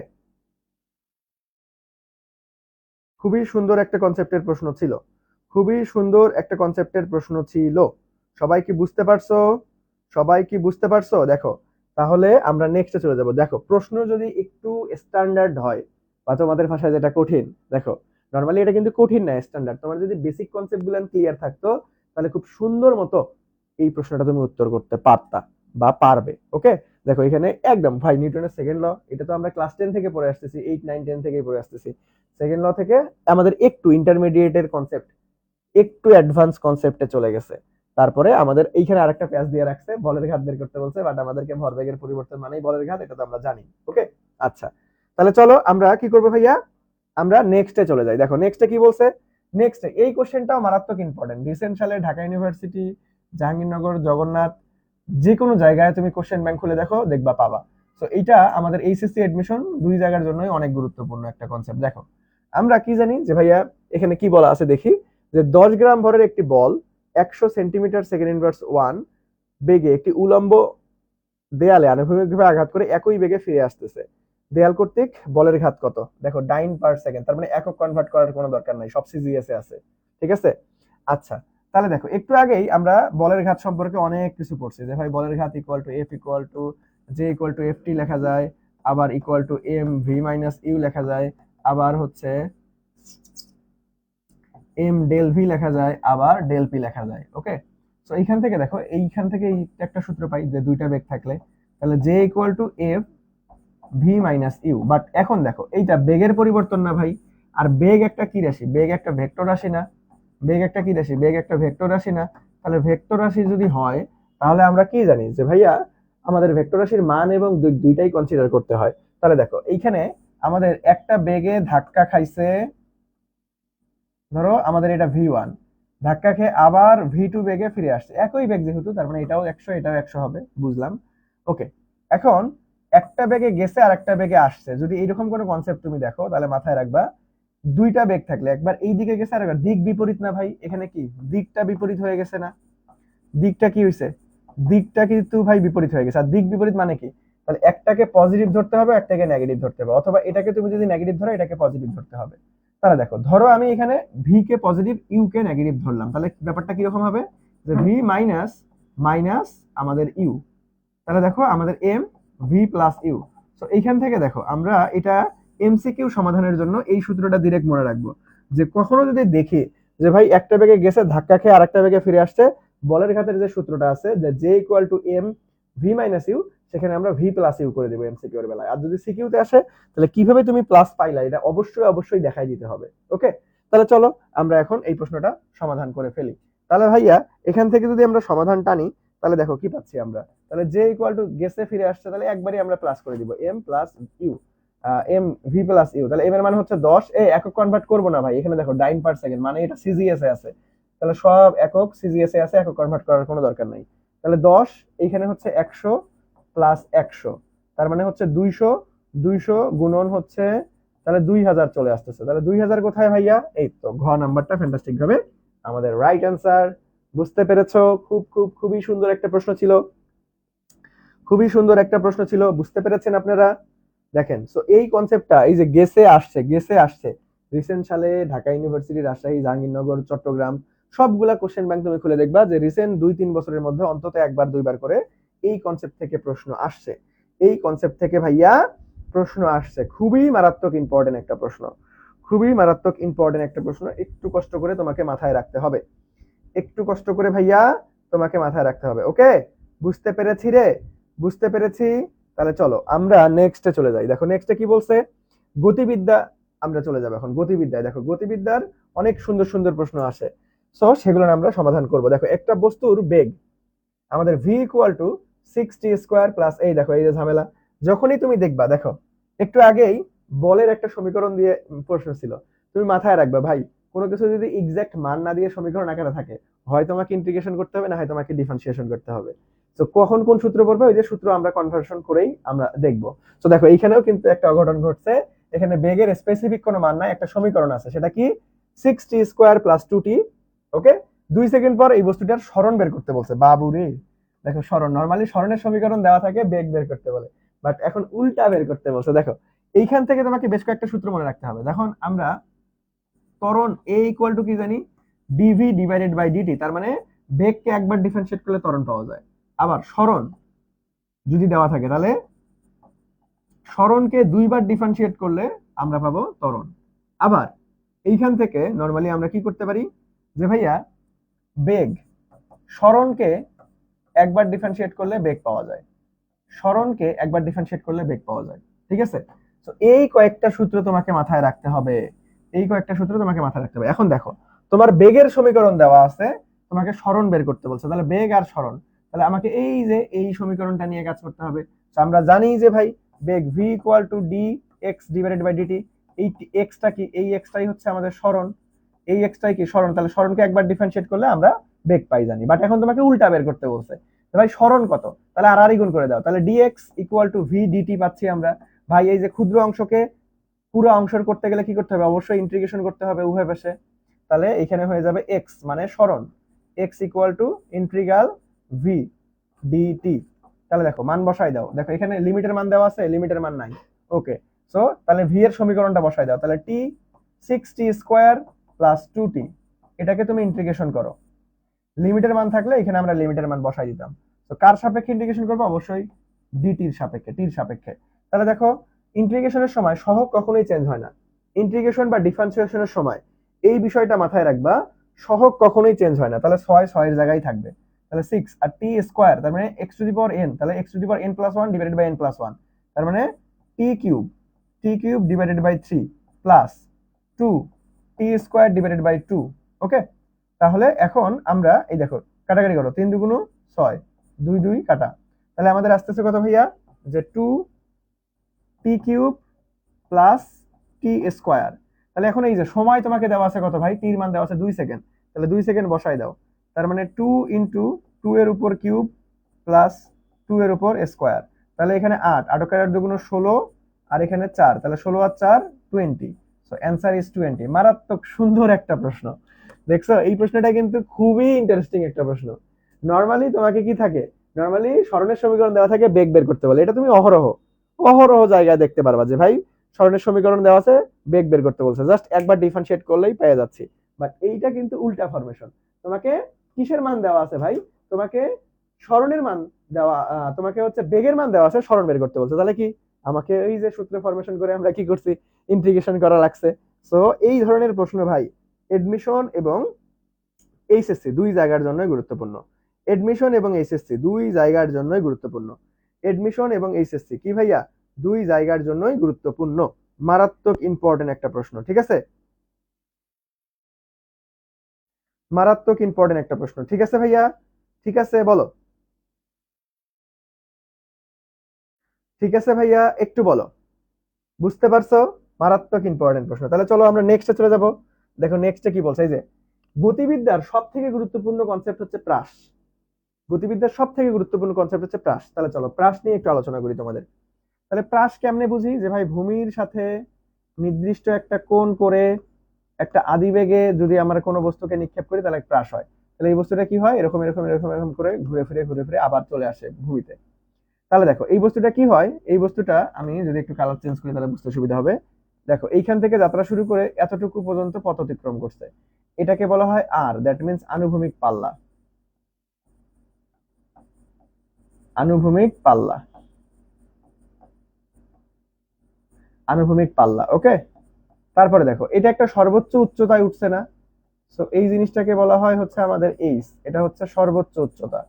খুবই সুন্দর একটা কনসেপ্টের প্রশ্ন ছিল, খুবই সুন্দর একটা কনসেপ্টের প্রশ্ন ছিল। সবাই কি বুঝতে পারছো, সবাই কি বুঝতে পারছো? দেখো তাহলে আমরা নেক্সটে চলে যাব। দেখো প্রশ্ন যদি একটু স্ট্যান্ডার্ড হয় বা তোমাদের ভাষায় যেটা কঠিন, দেখো নরমালি এটা কিন্তু কঠিন না, স্ট্যান্ডার্ড। তোমার যদি বেসিক কনসেপ্ট গুলো ক্লিয়ার থাকতো, তাহলে খুব সুন্দর মতো এই প্রশ্নটা তুমি উত্তর করতে পারতা বা পারবে। ওকে, দেখো এখানে একদম ভাই নিউটনের সেকেন্ড ল, এটা তো আমরা ক্লাস 10 থেকে পড়ে আসতেছি, 8 9 10 থেকে পড়ে আসতেছি। সেকেন্ড ল থেকে আমাদের একটু ইন্টারমিডিয়েটের কনসেপ্ট, একটু অ্যাডভান্স কনসেপ্টে চলে গেছে। তারপরে আমাদের এইখানে আরেকটা প্যাচ দিয়ে রাখছে, বলের ঘাত বের করতে বলছে, বাট আমাদেরকে ভরবেগের পরিবর্তন মানেই বলের ঘাত, এটা তো আমরা জানি। ওকে, আচ্ছা তাহলে চলো আমরা কি করবো ভাইয়া, আমরা নেক্সটে চলে যাই। দেখো নেক্সটে কি বলছে, নেক্সটে এই কোশ্চেনটাও মারাত্মক ইম্পর্টেন্ট। রিসেন্ট সালে ঢাকা ইউনিভার্সিটি, জাহাঙ্গীরনগর, জগন্নাথ, যে কোনো জায়গায় তুমি কোশ্চেন ব্যাংক খুলে দেখো, দেখবা পাবা। তো এইটা আমাদের এইচএসসি এডমিশন দুই জায়গার জন্যই অনেক গুরুত্বপূর্ণ একটা কনসেপ্ট। দেখো আমরা কি জানি যে ভাইয়া এখানে কি বলা আছে দেখি, যে 10 গ্রাম ভরের একটি বল 100 সেন্টিমিটার সেকেন্ড ইনভার্স 1 বেগে একটি উলম্ব দেয়ালে আনুভূমিকভাবে আঘাত করে একই বেগে ফিরে আসতেছে। দেয়াল কর্তৃক বলের ঘাত কত? দেখো ডাইন পার সেকেন্ড, তার মানে একক কনভার্ট করার কোনো দরকার নাই, সব সিজিএসে আছে। ঠিক আছে, আচ্ছা তাহলে দেখো একটু আগেই আমরা বলের ঘাত সম্পর্কে অনেক কিছু পড়ছি, যে ভাই বলের ঘাত equal to F equal to J equal to F t লেখা যায়, আবার equal to m v minus u লেখা যায়, আবার হচ্ছে এম ডেল ভি লেখা যায়, আবার ডেল পি লেখা যায়। ওকে, তো এইখান থেকে দেখো, এইখান থেকে একটা সূত্র পাই যে দুইটা বেগ থাকলে তাহলে J equal to F v minus u. But এখন দেখো এইটা বেগের পরিবর্তন না ভাই, আর বেগ একটা কি রাশি, বেগ একটা ভেক্টর রাশি না, বেগ একটা কি রাশি, বেগ একটা ভেক্টর রাশি না। তাহলে ভেক্টর রাশি যদি হয় তাহলে আমরা কি জানি যে ভাইয়া আমাদের ভেক্টর রাশির মান এবং দুইটাই কনসিডার করতে হয়। তাহলে দেখো এইখানে আমাদের একটা বেগে ধাক্কা খাইছে, ধরো আমাদের এটা ভি1, ধাক্কা খেয়ে আবার ভি2 বেগে ফিরে আসছে, একই বেগ যেহেতু তার মানে এটাও 100 এটাও 100 হবে, বুঝলাম। ওকে, এখন একটা বেগে গেছে আর একটা বেগে আসছে, যদি এইরকম কোনো কনসেপ্ট তুমি দেখো তাহলে মাথায় রাখবা দুইটা বেগ থাকলে একবার এই দিকে গেছে আর একবার দিক বিপরীত না ভাই, এখানে কি দিকটা বিপরীত হয়ে গেছে না, দিকটা কি হয়েছে, দিকটা কিন্তু ভাই বিপরীত হয়ে গেছে। আর দিক বিপরীত মানে কি, তাহলে একটাকে পজিটিভ ধরতে হবে, একটাকে নেগেটিভ ধরতে হবে, অথবা এটাকে তুমি যদি নেগেটিভ ধরো এটাকে পজিটিভ ধরতে হবে। তাহলে দেখো ধরো আমি এখানে ভি কে পজিটিভ ইউ কে নেগেটিভ ধরলাম, তাহলে ব্যাপারটা কিরকম হবে, যে ভি মাইনাস মাইনাস আমাদের ইউ, তাহলে দেখো আমাদের এম ভি প্লাস ইউ। তো এইখান থেকে দেখো আমরা এটা এমসিকিউ সমাধানের জন্য এই সূত্রটা ডিরেক্ট মনে রাখবো, যে কখনো যদি দেখি যে ভাই একটা বেগে গেছে ধাক্কা খেয়ে আরেকটা বেগে ফিরে আসছে, বলের ঘাতের যে সূত্রটা আছে যে J equal to m v minus u, সেখানে আমরা ভি প্লাস ইউ করে দেবো এমসিকিউ এর বেলায়। আর যদি সিকিউতে আসে তাহলে কিভাবে তুমি প্লাস পাইলা এটা অবশ্যই অবশ্যই দেখাই দিতে হবে। ওকে, তাহলে চলো আমরা এখন এই প্রশ্নটা সমাধান করে ফেলি। তাহলে ভাইয়া এখান থেকে যদি আমরা সমাধান টানি তাহলে দেখো কি পাচ্ছি আমরা, তাহলে জে ইকুয়াল টু গেছে ফিরে আসছে, তাহলে একবারই আমরা প্লাস করে দিব m plus u, m v plus u. তাহলে এম এর মান হচ্ছে 10, এই একক কনভার্ট করব না ভাই, এখানে দেখো ডাইন পার সেকেন্ড মানে এটা সিজিএস এ আছে, তাহলে সব একক সিজিএস এ আছে, একক কনভার্ট করার কোনো দরকার নাই। তাহলে 10 এইখানে হচ্ছে 100 প্লাস 100, তার মানে হচ্ছে 200, 200 গুণন হচ্ছে তাহলে 2000 চলে আসতেছে। তাহলে 2000 কোথায় ভাইয়া, এই তো ঘ নাম্বারটা ফ্যান্টাস্টিক ভাবে আমাদের রাইট অ্যান্সার। বুঝতে পেরেছো? খুব খুব খুবই সুন্দর একটা প্রশ্ন ছিল, খুবই সুন্দর একটা প্রশ্ন ছিল, বুঝতে পেরেছেন আপনারা? দেখেন, সো এই কনসেপ্টটা এই যে গেসে আসছে, গেসে আসছে রিসেন্ট সালে ঢাকা ইউনিভার্সিটি, রাজশাহী, জাহাঙ্গীরনগর, চট্টগ্রাম, সবগুলা কোশ্চেন ব্যাংক তুমি খুলে দেখবা যে রিসেন্ট 2-3 বছরের মধ্যে অন্তত একবার দুইবার করে এই কনসেপ্ট থেকে প্রশ্ন আসছে, এই কনসেপ্ট থেকে ভাইয়া প্রশ্ন আসছে। খুবই মারাত্মক ইম্পর্টেন্ট একটা প্রশ্ন, খুবই মারাত্মক ইম্পর্টেন্ট একটা প্রশ্ন, একটু কষ্ট করে তোমাকে মাথায় রাখতে হবে, একটু কষ্ট করে ভাইয়া তোমাকে মাথায় রাখতে হবে। ওকে, বুঝতে পেরেছি রে, বুঝতে পেরেছি। তাহলে চলো আমরা নেক্সটে চলে যাই। দেখো নেক্সটে কি বলছে, গতিবিদ্যা, আমরা চলে যাবো এখন গতিবিদ্যায়। দেখো গতিবিদ্যার অনেক সুন্দর সুন্দর প্রশ্ন আসে, সো সেগুলো আমরা সমাধান করব। দেখো একটা বস্তুর বেগ আমাদের V equal two 6t square plus, এই দেখো এই যে ঝামেলা, যখনই তুমি দেখবা, দেখো একটু আগেই বলের একটা সমীকরণ দিয়ে প্রশ্ন ছিল, তুমি মাথায় রাখবে ভাই কোনো কিছু যদি এক্সাক্ট মান না দিয়ে সমীকরণ আকারে থাকে, হয় তোমাকে ইন্টিগ্রেশন করতে হবে, না হয় তোমাকে ডিফারেন্সিয়েশন করতে হবে। তো কখন কোন সূত্র পড়বে, ওই যে সূত্র আমরা কনভার্সন করেই আমরা দেখবো। তো দেখো এইখানেও কিন্তু একটা অঘটন ঘটছে, এখানে বেগের স্পেসিফিক কোনো মান নাই, একটা সমীকরণ আছে, সেটা কি 6t স্কোয়ার প্লাস 2t। ওকে, 2 সেকেন্ড পর এই বস্তুটার সরণ বের করতে বলছে, বাবুরে। দেখো সরণ, নরমালি সরণের সমীকরণ দেওয়া থাকে, বেগ বের করতে বলে, বাট এখন উল্টা বের করতে বলছে। দেখো এইখান থেকে তোমাকে বেশ কয়েকটা সূত্র মনে রাখতে হবে। দেখুন আমরা ত্বরণ এ ইকুয়াল টু কি জানি, ডিভি ডিভাইডেড বাই ডিটি, তার মানে বেগকে একবার ডিফারেন্সিয়েট করলে ত্বরণ পাওয়া যায়। আবার সরণ যদি দেওয়া থাকে তাহলে সরণকে দুইবার ডিফারেন্সিয়েট করলে আমরা পাবো ত্বরণ। আবার এইখান থেকে নরমালি আমরা কি করতে পারি, যে ভাইয়া বেগ সরণকে একবার ডিফারেন্সিয়েট করলে বেগ পাওয়া যায়, সরণকে একবার ডিফারেন্সিয়েট করলে বেগ পাওয়া যায়। ঠিক আছে, তো এই কয়েকটা সূত্র তোমাকে মাথায় রাখতে হবে, এই কয়েকটা সূত্র তোমাকে মাথায় রাখতে হবে। এখন দেখো তোমার বেগের সমীকরণ দেওয়া আছে, তোমাকে সরণ বের করতে বলছে, তাহলে বেগ আর সরণ, তাহলে আমাকে এই যে এই সমীকরণটা নিয়ে কাজ করতে হবে। তো আমরা জানি যে ভাই বেগ v equal to d x divided by dt, এই এক্সটা কি, এই এক্সটাই হচ্ছে আমাদের সরণ, এই এক্সটাই কি সরণ, তাহলে সরণকে একবার ডিফারেন্সিয়েট করলে আমরা বেগ পাই জানি। বাট এখন তোমাকে উল্টা বের করতে বলছে, ভাই সরণ কত, তাহলে আর গুণ করে দাও, তাহলে dx equal to v dt পাচ্ছি আমরা। ভাই এই যে ক্ষুদ্র অংশকে পুরো অংশের করতে গেলে কি করতে হবে, অবশ্যই ইন্টিগ্রেশন করতে হবে উভয় পাশে, তাহলে এখানে হয়ে যাবে x মানে সরণ, x equal to integral v dt। তাহলে দেখো মান বসাই দাও, দেখো এখানে লিমিটের মান দেওয়া আছে, লিমিটের মান নাই, ওকে। সো তাহলে v এর সমীকরণটা বসাই দাও, তাহলে t 6t square plus 2t, এটাকে তুমি ইন্টিগ্রেশন করো, লিমিটের মান থাকলে এখানে আমরা লিমিটের মান বসাই দিতাম। তো কার সাপেক্ষে ইন্টিগ্রেশন করবো, অবশ্যই ডিটির সাপেক্ষে, টির সাপেক্ষে। তাহলে দেখো ইন্টিগ্রেশনের সময় সহগ কখনোই চেঞ্জ হয় না, ইন্টিগ্রেশন বা ডিফারেন্সিয়েশনের সময় এই বিষয়টা মাথায় রাখবা, সহগ কখনোই চেঞ্জ হয় না। তাহলে 6 এর জায়গায় থাকবে, তাহলে 6 আর টি স্কয়ার, তার মানে x to the power n, তাহলে x to the power n plus 1 divided by n plus 1, তার মানে T cube divided by 3 plus 2 T square divided by 2। Okay, তাহলে এখন আমরা এই দেখো কাটাকাটি করো, 3 দুগুণ 6, 2 2 কাটা, তাহলে আমাদের আসতেছে কত ভাইয়া, যে 2 টি কিউব প্লাস টি স্কয়ার। তাহলে এখন এই যে সময় তোমাকে দেওয়া আছে কত ভাই, টির মান দেওয়া আছে 2 সেকেন্ড, তাহলে 2 সেকেন্ড বসাই দাও, তার মানে 2 ইনটু 2 এর উপর কিউব প্লাস 2 এর উপর স্কয়ার, তাহলে এখানে 8, 8 আর 8 দুগুণ 16, আর এখানে 4, তাহলে 16 আর 4 20। So answer is 20। মারাত্মক সুন্দর একটা প্রশ্ন, দেখছো এই প্রশ্নটা কিন্তু খুবই ইন্টারেস্টিং একটা প্রশ্ন। নরমালি তোমাকে কি থাকে, নরমালি সরণের সমীকরণ দেওয়া থাকে, বেগ বের করতে বলে, এটা তুমি অহরহ অহরহ জায়গায় দেখতে পারবা যে ভাই সরণের সমীকরণ দেওয়া আছে, বেগ বের করতে বলছে, জাস্ট একবার ডিফারেন্সিয়েট করলেই পেয়ে যাচ্ছি। বাট এইটা কিন্তু উল্টা ফরমেশন, তোমাকে কিসের মান দেওয়া আছে ভাই, তোমাকে সরণের মান দেওয়া, তোমাকে হচ্ছে বেগের মান দেওয়া আছে, সরণ বের করতে বলছে, তাহলে কি আমাকে এই যে সূত্র ফরমেশন করে আমরা কি করছি, ইন্টিগ্রেশন করা লাগছে। সো এই ধরনের প্রশ্ন ভাই এডমিশন এবং এইচএসসি দুই জায়গার জন্যই গুরুত্বপূর্ণ, এডমিশন এবং এইচএসসি দুই জায়গার জন্যই গুরুত্বপূর্ণ, এডমিশন এবং এইচএসসি কি ভাইয়া দুই জায়গার জন্যই গুরুত্বপূর্ণ, মারাত্মক ইম্পর্টেন্ট একটা প্রশ্ন। ঠিক আছে, মারাত্মক ইম্পর্টেন্ট একটা প্রশ্ন। ঠিক আছে ভাইয়া, ঠিক আছে বলো, ঠিক আছে ভাইয়া একটু বলো, বুঝতে পারছো, মারাত্মক ইম্পর্টেন্ট প্রশ্ন। তাহলে চলো আমরা নেক্সটে চলে যাব। দেখো নেক্সটে কি বলছে, এই যে গতিবিদ্যার সব থেকে গুরুত্বপূর্ণ কনসেপ্ট হচ্ছে প্রাস, গতিবিদ্যার সব থেকে গুরুত্বপূর্ণ কনসেপ্ট হচ্ছে প্রাস। তাহলে চলো প্রাস নিয়ে একটু আলোচনা করি তোমাদের। তাহলে প্রাস কেমনে বুঝি, যে ভাই ভূমির সাথে নির্দিষ্ট একটা কোণ করে একটা আদিবেগে যদি আমরা কোনো বস্তুকে নিক্ষেপ করি তাহলে প্রাস হয়। তাহলে এই বস্তুটা কি হয়, এরকম এরকম এরকম এরকম করে ঘুরে ফিরে আবার চলে আসে ভূমিতে। তাহলে দেখো এই বস্তুটা কি হয়, এই বস্তুটা আমি যদি একটু কালার চেঞ্জ করি তাহলে বুঝতে সুবিধা হবে। দেখো এইখান থেকে যাত্রা শুরু করে এতটুকু পর্যন্ত পথ অতিক্রম করছে, এটাকে বলা হয় আর, দ্যাট মিন্স আনুভূমিক পাল্লা, আনুভূমিক পাল্লা, আনুভূমিক পাল্লা। ওকে, তারপরে দেখো এটা একটা সর্বোচ্চ উচ্চতায় উঠছে না, সো এই জিনিসটাকে বলা হয় হচ্ছে আমাদের এইচ, এটা হচ্ছে সর্বোচ্চ উচ্চতা,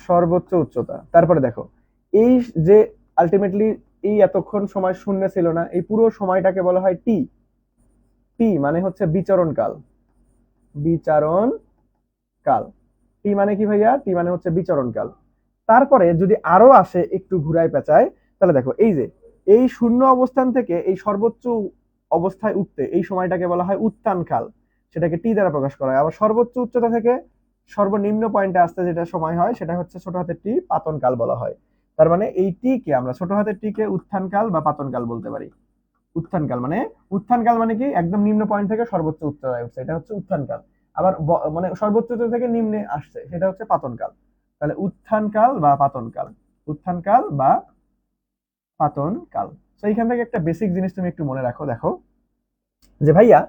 সর্বোচ্চ উচ্চতা। তারপরে দেখো এই যে আলটিমেটলি এই এতক্ষণ সময় শূন্য ছিল না, এই পুরো সময়টাকে বলা হয় টি, টি মানে হচ্ছে বিচরণ কাল, বিচরণ কাল, টি মানে কি ভাইয়া, টি মানে হচ্ছে বিচরণ কাল। তারপরে যদি আরো আসে একটু ঘুরায় পেঁচায়, তাহলে দেখো এই যে এই শূন্য অবস্থান থেকে এই সর্বোচ্চ অবস্থায় উঠতে এই সময়টাকে বলা হয় উত্থান কাল, সেটাকে টি দ্বারা প্রকাশ করা হয়। আবার সর্বোচ্চ উচ্চতা থেকে সর্বনিম্ন পয়েন্টে আসতে যেটা সময় হয় সেটা হচ্ছে ছোট হাতের টি, পাতন কাল বলা হয়। তার মানে এই টি কে আমরা ছোট হাতের টি কে উত্থান কাল বা পাতন কাল বলতে পারি। উত্থান কাল মানে, উত্থান কাল মানে কি একদম নিম্ন পয়েন্ট থেকে সর্বোচ্চ উচ্চতায় উঠছে, এটা হচ্ছে উত্থান কাল। আবার মানে সর্বোচ্চ উচ্চতা থেকে নিম্নে আসছে সেটা হচ্ছে পাতন কাল। তাহলে উত্থান কাল বা পাতন কাল, উত্থান কাল বা পাতন কাল। তো এইখান থেকে একটা বেসিক জিনিস তুমি একটু মনে রাখো, দেখো যে ভাইয়া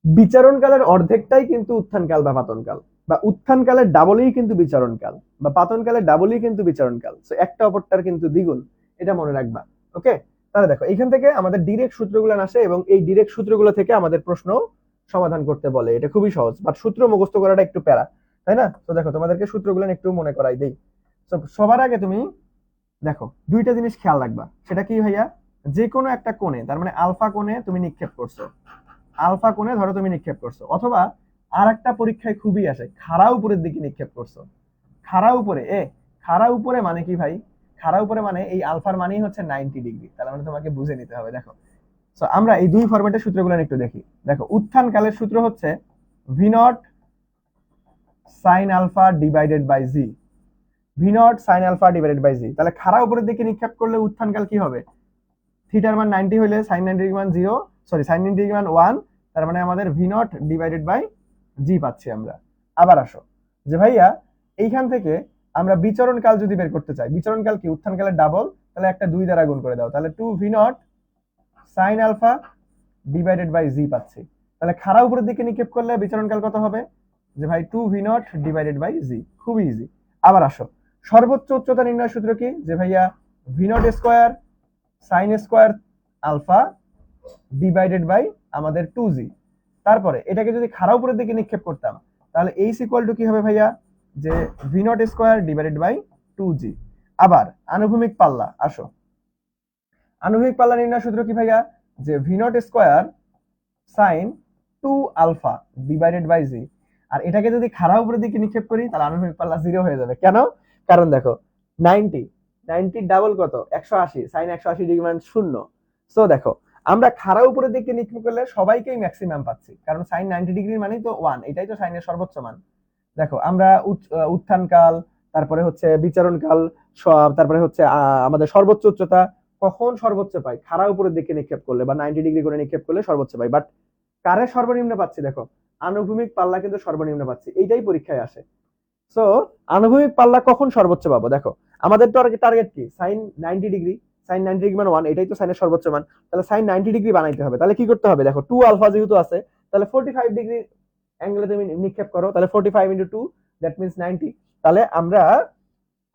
বিচারণ কালের অর্ধেকটাই কিন্তু উত্থান কাল বা পাতন কাল, বা উত্থান কালের ডাবলই কিন্তু বিচারণ কাল, বা পাতন কালের ডাবলই কিন্তু বিচারণ কাল। তো একটা অপরটার কিন্তু দ্বিগুণ, এটা মনে রাখবা। ওকে, তাহলে দেখো এখান থেকে আমাদের ডিরেক্ট সূত্রগুলো আসে এবং এই ডিরেক্ট সূত্রগুলো থেকে আমাদের প্রশ্ন সমাধান করতে বলে। এটা খুবই সহজ, বাট সূত্র মুখস্থ করাটা একটু প্যারা, তাই না? তো দেখো তোমাদেরকে সূত্রগুলো একটু মনে করাই দেই। তো সবার আগে তুমি দেখো দুইটা জিনিস খেয়াল রাখবা। সেটা কি ভাইয়া? যে কোনো একটা কোণে, তার মানে আলফা কোণে তুমি নিক্ষেপ করছো, আলফা কোণে ধরো তুমি নিক্ষেপ করছো, অথবা আর একটা পরীক্ষায় খুবই আসে খাড়া উপরের দিকে নিক্ষেপ করছো। খাড়া উপরে খাড়া উপরে মানে কি ভাই? খাড়া উপরে মানে এই আলফার মানেই হচ্ছে 90 ডিগ্রি। তার মানে তোমাকে বুঝে নিতে হবে। দেখো, তো আমরা এই দুই ফরম্যাটের সূত্রগুলো একটু দেখি। দেখো, উত্থান কালের সূত্র হচ্ছে V not sine alpha divided by G. V not sine alpha divided by G. তাহলে খাড়া উপরের দিকে নিক্ষেপ করলে উত্থান কাল কি হবে? থিটার মান 90 হইলে সাইন 90 ডিগ্রি মান 0, সরি সাইন 90 ডিগ্রি মান 1, তার মানে আমাদের V naught divided by G পাচ্ছি আমরা। আবার আসো যে ভাইয়া এইখান থেকে আমরা বিচরণ কাল যদি বের করতে চাই, বিচরণ কাল কি উত্থান কালের ডাবল, তাহলে একটা 2 দ্বারা গুণ করে দাও, তাহলে 2 V naught sine alpha divided by G পাচ্ছি। তাহলে খাড়া উপরের দিকে নিক্ষেপ করলে বিচরণ কাল কত হবে? যে ভাই 2 ভি নট ডিভাইডেড বাই জি। খুবই ইজি। আবার আসো, সর্বোচ্চ উচ্চতা নির্ণয় সূত্র কি? যে ভাইয়া v not square sine square alpha divided by আমাদের 2g। তারপরে এটাকে যদি খাড়া উপরের দিকে নিক্ষেপ করতাম, তাহলে এইচ ইকুয়াল টু কি হবে ভাইয়া? যে V naught square divided by 2g। আবার আনুভূমিক পাল্লা, আসো আনুভূমিক পাল্লা নির্ণয় সূত্র কি ভাইয়া? যে V naught square sine 2 alpha divided by G. আর এটাকে যদি খাড়া উপরের দিকে নিক্ষেপ করি, তাহলে আনুভূমিক পাল্লা 0 হয়ে যাবে। কেন? কারণ দেখো 90 ডাবল কত? 180, সাইন 180 ডিগ্রি মান 0। সো দেখো, আমরা খাড়া উপরের দিকে নিক্ষেপ করলে সবাইকেই ম্যাক্সিমাম পাচ্ছি, কারণ সাইন 90 ডিগ্রি মানেই তো 1, এটাই তো সাইনের সর্বোচ্চ মান। দেখো আমরা উত্থান কাল, তারপরে হচ্ছে বিচরণ কাল, তারপরে হচ্ছে আমাদের সর্বোচ্চ উচ্চতা কখন সর্বোচ্চ পাই? খাড়া উপরের দিকে নিক্ষেপ করলে বা 90 ডিগ্রি করে নিক্ষেপ করলে সর্বোচ্চ পাই। বাট কারে সর্বনিম্ন পাচ্ছি? দেখো আনুভূমিক পাল্লা কিন্তু সর্বনিম্ন পাচ্ছি, এইটাই পরীক্ষায় আসে। সো আনুভূমিক পাল্লা কখন সর্বোচ্চ পাবো? দেখো আমাদের টার্গেট কি? সাইন 90 ডিগ্রি, সাইন 90 ডিগ্রি মান 1, এটাই তো সাইনের সর্বোচ্চ মান। তাহলে সাইন 90 ডিগ্রি বানাইতে হবে। তাহলে কি করতে হবে? দেখো 2 আলফা যেহেতু আছে, তাহলে 45 ডিগ্রি অ্যাঙ্গেলে তুমি নিক্ষেপ করো, তাহলে 45 ইনটু 2 দ্যাট মিন্স 90। তাহলে আমরা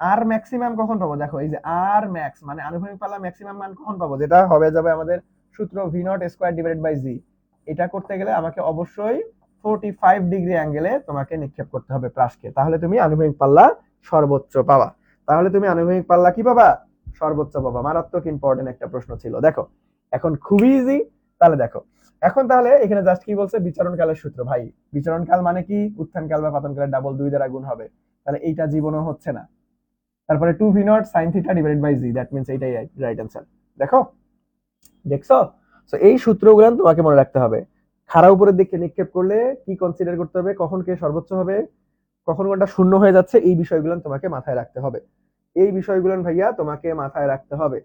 আর ম্যাক্সিমাম কখন পাবো? দেখো এই যে আর ম্যাক্স মানে আনুভূমিক পাল্লা ম্যাক্সিমাম মান কখন পাবো? যেটা হবে যাবে আমাদের সূত্র V not square divided by G. এটা করতে গেলে আমাকে অবশ্যই 45 ডিগ্রি অ্যাঙ্গেলে তোমাকে নিক্ষেপ করতে হবে প্রাসকে, তাহলে তুমি আনুভূমিক পাল্লা সর্বোচ্চ পাবা। তাহলে তুমি আনুভূমিক পাল্লা কি পাবা? সর্বোচ্চ পাবা। মারাত্মক ইম্পর্টেন্ট একটা প্রশ্ন ছিল। দেখো এখন খুবই ইজি। তাহলে দেখো এখন তাহলে এখানে জাস্ট কি বলছে? বিচরণ কালের সূত্র। ভাই বিচরণ কাল মানে কি? উত্থান কাল বা পতন কালের ডাবল 2 দ্বারা গুণ হবে। তাহলে এইটা জীবনও হচ্ছে না। তারপরে 2 V naught sine theta divided by g, that means এইটাই রাইট অ্যান্সার। দেখো দেখছো? সো এই সূত্রগুলো তোমাকে মনে রাখতে হবে। খাড়া উপরের দিকে নিক্ষেপ করলে কি কনসিডার করতে হবে, কখন কে সর্বোচ্চ হবে, কখন কোনটা শূন্য হয়ে যাচ্ছে, এই বিষয়গুলো তোমাকে মাথায় রাখতে হবে। এই বিষয়গুলো ভাইয়া তোমাকে মাথায় রাখতে হবে।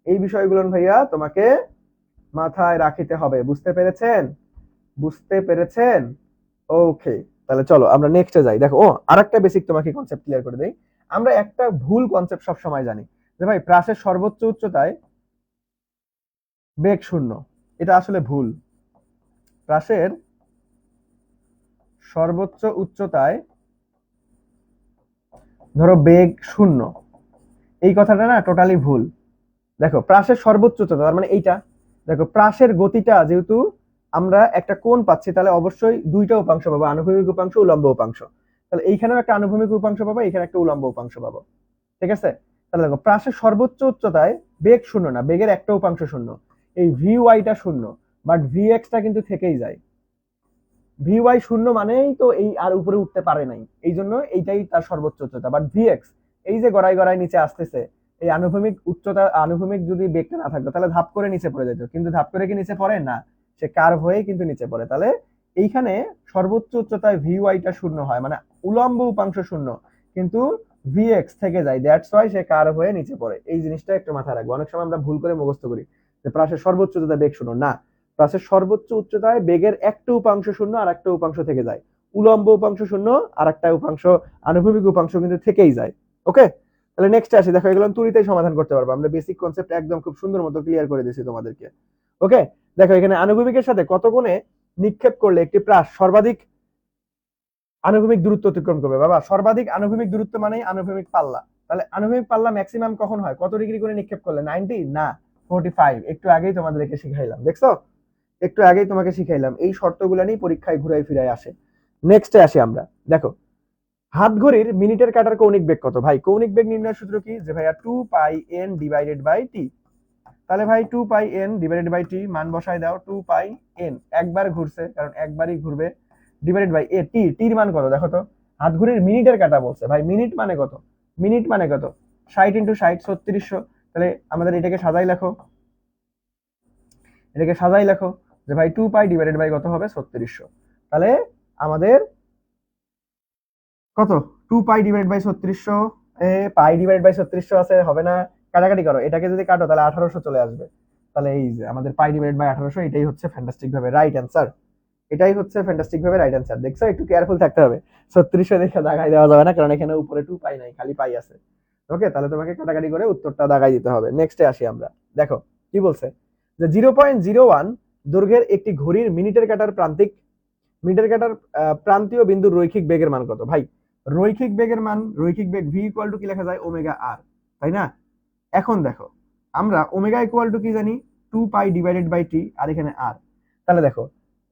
এই বিষয়গুলো ভাইয়া তোমাকে মাথায় রাখিতে হবে। বুঝতে পেরেছেন? বুঝতে পেরেছেন? ওকে, তাহলে চলো আমরা নেক্সটে যাই। দেখো আরেকটা বেসিক তোমাকে কনসেপ্ট ক্লিয়ার করে দেই। আমরা একটা ভুল কনসেপ্ট সব সময় জানি যে ভাই প্রাসের সর্বোচ্চ উচ্চতায় বেগ শূন্য। এটা আসলে ভুল। প্রাসের সর্বোচ্চ উচ্চতায় ধরো বেগ শূন্য, এই কথাটা না টোটালি ভুল। দেখো প্রাসের সর্বোচ্চ উচ্চতা তার মানে এইটা। দেখো প্রাসের গতিটা যেহেতু আমরা একটা কোণ পাচ্ছি, তাহলে অবশ্যই দুইটা উপাংশ পাবো, আনুভূমিক উপাংশ, উলম্ব উপাংশ। তাহলে এইখানেও একটা আনুভূমিক উপাংশ পাবো, এখানে একটা উলম্ব উপাংশ পাবো। ঠিক আছে? তাহলে দেখো প্রাসের সর্বোচ্চ উচ্চতায় বেগ শূন্য না, বেগের একটা উপাংশ শূন্য, এই ভি ওয়াইটা শূন্য, বাট ভি এক্সটা কিন্তু থেকেই যায়। ভি ওয়াই শূন্য মানেই তো এই আর উপরে উঠতে পারে নাই, এই জন্য এইটাই তার সর্বোচ্চ উচ্চতা। বাট ভি এক্স এই যে গড়াই গড়াই নিচে আসতেছে, এই আনুভূমিক উচ্চতা, আনুভূমিক যদি বেগটা না থাকতো তাহলে ধাপ করে নিচে পড়ে যেত, কিন্তু ধাপ করে কি নিচে পড়ে না, সে কার্ভ হয়ে কিন্তু নিচে পড়ে। তাহলে এইখানে সর্বোচ্চ উচ্চতায় ভি ওয়াইটা শূন্য হয়, মানে উলম্ব উপাংশ শূন্য, কিন্তু ভি এক্স থেকে যায়, দ্যাটস ওয়াই সে কার্ভ হয়ে নিচে পড়ে। এই জিনিসটা একটু মাথায় রাখবো। অনেক সময় আমরা ভুল করে মুখস্থ করি যে প্রাসের সর্বোচ্চ উচ্চতা বেগ শূন্য না, প্রাসের সর্বোচ্চ উচ্চতায় বেগের একটা উপাংশ শূন্য আর একটা উপাংশ থেকে যায়, উলম্ব উপাংশ শূন্য আর একটা উপাংশ আনুভূমিক উপাংশ কিন্তু থেকেই যায়। ওকে, তাহলে নেক্সট আসি। দেখো এগুলো তুরিতেই সমাধান করতে পারবো আমরা, বেসিক কনসেপ্ট একদম খুব সুন্দর মতো ক্লিয়ার করে দিয়েছি তোমাদেরকে। ওকে, দেখো এখানে আনুভূমিকের সাথে কত কোণে নিক্ষেপ করলে একটি প্রাস সর্বাধিক আনুভূমিক দূরত্ব অতিক্রম করবে? বাবা সর্বাধিক আনুভূমিক দূরত্ব মানেই আনুভূমিক পাল্লা। তাহলে আনুভূমিক পাল্লা ম্যাক্সিমাম কখন হয়? কত ডিগ্রি করে নিক্ষেপ করলে? 90 না 45। একটু আগেই তোমাদেরকে শিখাইলাম, দেখছো? একটু আগেই তোমাকে শিখাইলাম, এই শর্তগুলো নিয়ে পরীক্ষায় ঘুরাই ফিরাই আসে। নেক্সটে আসি আমরা। দেখো হাত ঘড়ির মিনিটের কাটার কৌণিক বেগ কত? ভাই কৌণিক বেগ নির্ণয়ের সূত্র কি? যে ভাইয়া 2πn ডিভাইডেড বাই টি। তাহলে ভাই 2πn ডিভাইডেড বাই টি মান বসায় দাও। 2πn একবার ঘুরছে, কারণ একবারই ঘুরবে, ডিভাইডেড বাই এ টি। টির মান কত দেখো তো? হাত ঘড়ির মিনিটের কাটা বলছে ভাই, মিনিট মানে কত? মিনিট মানে কত? 60 ইন্টু 60 3600। তাহলে আমাদের এটাকে সাজাই লেখো, এটাকে সাজাই লেখো যে ভাই 2π ডিভাইডেড বাই কত হবে? 3600। তাহলে আমাদের কত? 2π divide by 3600। Pi divide by 3600 আছে, হবে না? কাটাকাটি করো, এটাকে যদি কাটো তাহলে 1800 চলে আসবে। তাহলে এই যে আমাদের পাই ডিভাইড বাই 1800, এটাই হচ্ছে ফ্যান্টাস্টিক ভাবে রাইট অ্যান্সার। এটাই হচ্ছে ফ্যান্টাস্টিক ভাবে রাইট অ্যান্সার। দেখছো, একটু কেয়ারফুল থাকতে হবে। 3600 দেখে দাগাই দেওয়া যাবে না, কারণ এখানে উপরে 2π নাই, খালি পাই আছে। ওকে, তাহলে তোমাকে কাটাকাটি করে উত্তরটা দাগাই দিতে হবে। নেক্সটে আসি আমরা। দেখো কি বলছে, যে 0.01 দৈর্ঘ্যের একটি ঘড়ির মিনিটের কাটার প্রান্তীয় বিন্দুর রৈখিক বেগের মান কত? ভাই রৈখিক বেগের মান, রৈখিক বেগ ভি ইকুয়াল টু কি লেখা যায়? ওমেগা আর, তাই না? এখন দেখো আমরা ওমেগা ইকুয়াল টু কি জানি? 2π ডিভাইডেড বাই টি, আর এখানে আর। তাহলে দেখো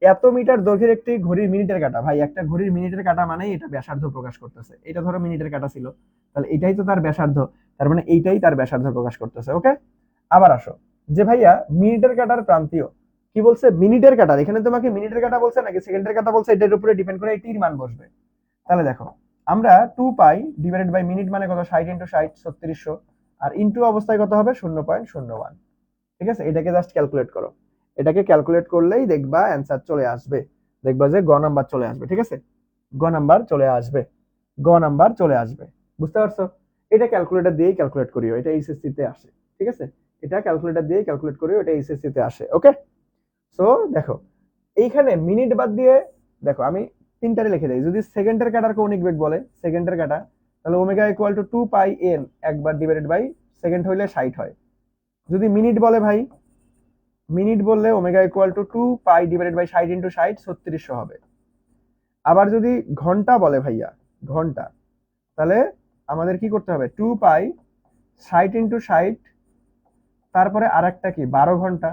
এত মিটার দৈর্ঘ্যের একটি ঘড়ির মিনিটের কাটা, ভাই একটা ঘড়ির মিনিটের কাটা মানেই এটা ব্যাসার্ধ প্রকাশ করতেছে। এটা ধরো মিনিটের কাটা ছিল, তাহলে এটাই তো তার ব্যাসার্ধ, তার মানে এইটাই তার ব্যাসার্ধ প্রকাশ করতেছে। ওকে, আবার আসো, যে ভাইয়া মিনিটের কাটার প্রান্তীয়, কি বলছে? মিনিটের কাটার, এখানে তোমাকে মিনিটের কাটা বলছে নাকি সেকেন্ডের কাটা বলছে, এটার উপরে ডিপেন্ড করে এই টির মান বসবে। তাহলে দেখো আমরা 2π ডিভাইডেড বাই মিনিট মানে কত? 60 ইন্টু 60 3600, আর ইন্টু অবস্থায় কত হবে? 0.01। ঠিক আছে, এটাকে জাস্ট ক্যালকুলেট করো, এটাকে ক্যালকুলেট করলেই দেখবা অ্যান্সার চলে আসবে। দেখবা যে গ নাম্বার চলে আসবে। ঠিক আছে, গ নাম্বার চলে আসবে, গ নাম্বার চলে আসবে। বুঝতে পারছো? এটা ক্যালকুলেটর দিয়েই ক্যালকুলেট করিও, এটা এইচএসসি তে আসে। ঠিক আছে, এটা ক্যালকুলেটর দিয়েই ক্যালকুলেট করিও, এটা এইচএসসি তে আসে। ওকে, সো দেখো এইখানে মিনিট বাদ দিয়ে, দেখো আমি তিনটারে লিখে দেই। যদি সেকেন্ডের কাটার কৌণিক বেগ বলে, সেকেন্ডের কাটা, তাহলে ওমেগা ইকুয়াল টু 2πn একবার ডিভাইডেড বাই সেকেন্ড হইলে 60 হয়। যদি মিনিট বলে ভাই, মিনিট বললে omega equal to 2π divided by 60 into 60 3600 হবে। আবার যদি ঘন্টা বলে ভাইয়া, ঘন্টা, তাহলে আমাদের কি করতে হবে? 2π 60 ইন্টু 60, তারপরে আর একটা কি 12 ঘন্টা,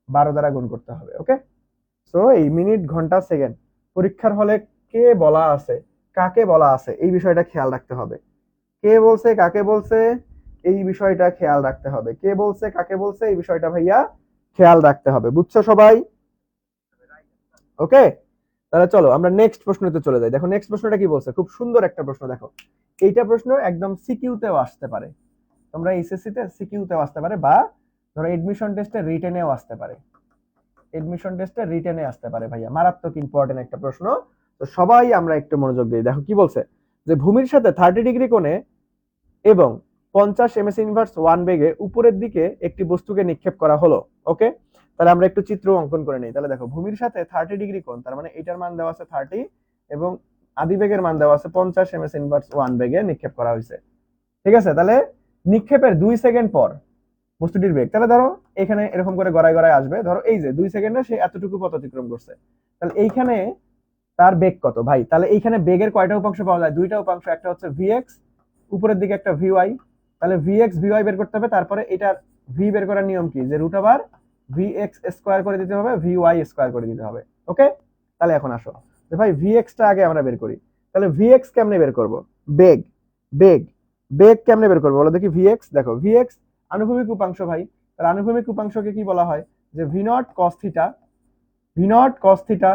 12 দ্বারা গুণ করতে হবে। ওকে, সো এই মিনিট ঘন্টা সেকেন্ড পরীক্ষার হলে কে বলা আছে, কাকে বলা আছে, এই বিষয়টা খেয়াল রাখতে হবে। কে বলছে, কাকে বলছে, এই বিষয়টা খেয়াল রাখতে হবে। কে বলছে, কাকে বলছে, এই বিষয়টা ভাইয়া খেয়াল রাখতে হবে। বুঝছো সবাই? ওকে, তাহলে চলো আমরা নেক্সট প্রশ্নতে চলে যাই। দেখো নেক্সট প্রশ্নটা কি বলছে, খুব সুন্দর একটা প্রশ্ন। দেখো এইটা প্রশ্ন একদম সিকিউতেও আসতে পারে, তোমরা এইচএসসি তে সিকিউতেও আসতে পারে, বা ধরো এডমিশন টেস্টে রিটেনেও আসতে পারে। এডমিশন টেস্টে রিটেনে আসতে পারে ভাইয়া, মারাত্মক ইম্পর্টেন্ট একটা প্রশ্ন। তো সবাই আমরা একটু মনোযোগ দিই। দেখো কি বলছে, যে ভূমির সাথে 30 ডিগ্রি কোণে এবং 50 ms ইনভার্স 1 বেগে উপরের দিকে একটি বস্তুকে নিক্ষেপ করা হলো। ওকে, তাহলে আমরা একটু চিত্র অঙ্কন করে নিই। তাহলে দেখো ভূমির সাথে 30 ডিগ্রি কোণ, তার মানে এটার মান দেওয়া আছে 30 এবং আদিবেগের মান দেওয়া আছে 50 ms ইনভার্স 1 বেগে নিক্ষেপ করা হয়েছে। ঠিক আছে, তাহলে নিক্ষেপের 2 সেকেন্ড পর বস্তুটির বেগ, তাহলে ধরো এখানে এরকম করে গড়ায় গড়ায় আসবে। ধরো এই যে 2 সেকেন্ডে সে এতটুকু পথ অতিক্রম করছে, তাহলে এইখানে তার বেগ কত? ভাই তাহলে এইখানে বেগের কয়টা উপাংশ পাওয়া যায়? দুইটা উপাংশ, একটা হচ্ছে ভিএক্স, উপরের দিকে একটা ভিওয়াই। তাহলে ভিএক্স ভিওয়াই বের করতে হবে, তারপরে এটার ভি বের করার নিয়ম কি? যে রুট ওভার ভিএক্স স্কোয়ার করে দিতে হবে, ভিওয়াই স্কোয়ার করে দিতে হবে। ওকে, তাহলে এখন আসো যে ভাই ভিএক্স টা আগে আমরা বের করি। তাহলে ভিএক্স কেমনে বের করব? বেগ, বেগ, বেগ কেমনে বের করবো বলো দেখি? ভিএক্স, দেখো ভিএক্স আনুভূমিক উপাংশ ভাই, তাহলে আনুভূমিক উপাংশকে কি বলা হয়? যে V naught cos theta, V naught cos theta,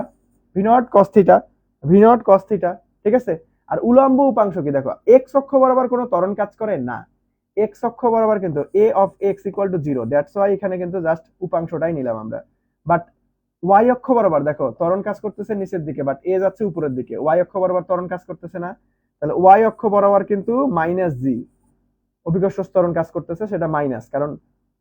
V naught cos theta, V naught cos theta. ঠিক আছে, আর উলম্ব উপাংশ কি? দেখো এক্স অক্ষ বরাবর কোনো ত্বরণ কাজ করে না, এক্স অক্ষ বরাবর কিন্তু A of X equal to 0, that's Y এখানে কিন্তু জাস্ট উপাংশটাই নিলাম আমরা। বাট ওয়াই অক্ষ বরাবর দেখো ত্বরণ কাজ করতেছে নিচের দিকে, বাট এ যাচ্ছে উপরের দিকে, ওয়াই অক্ষ বরাবর ত্বরণ কাজ করতেছে না। তাহলে ওয়াই অক্ষ বরাবর কিন্তু মাইনাস জি, অভিকর্ষ ত্বরণ কাজ করতেছে, সেটা মাইনাস, কারণ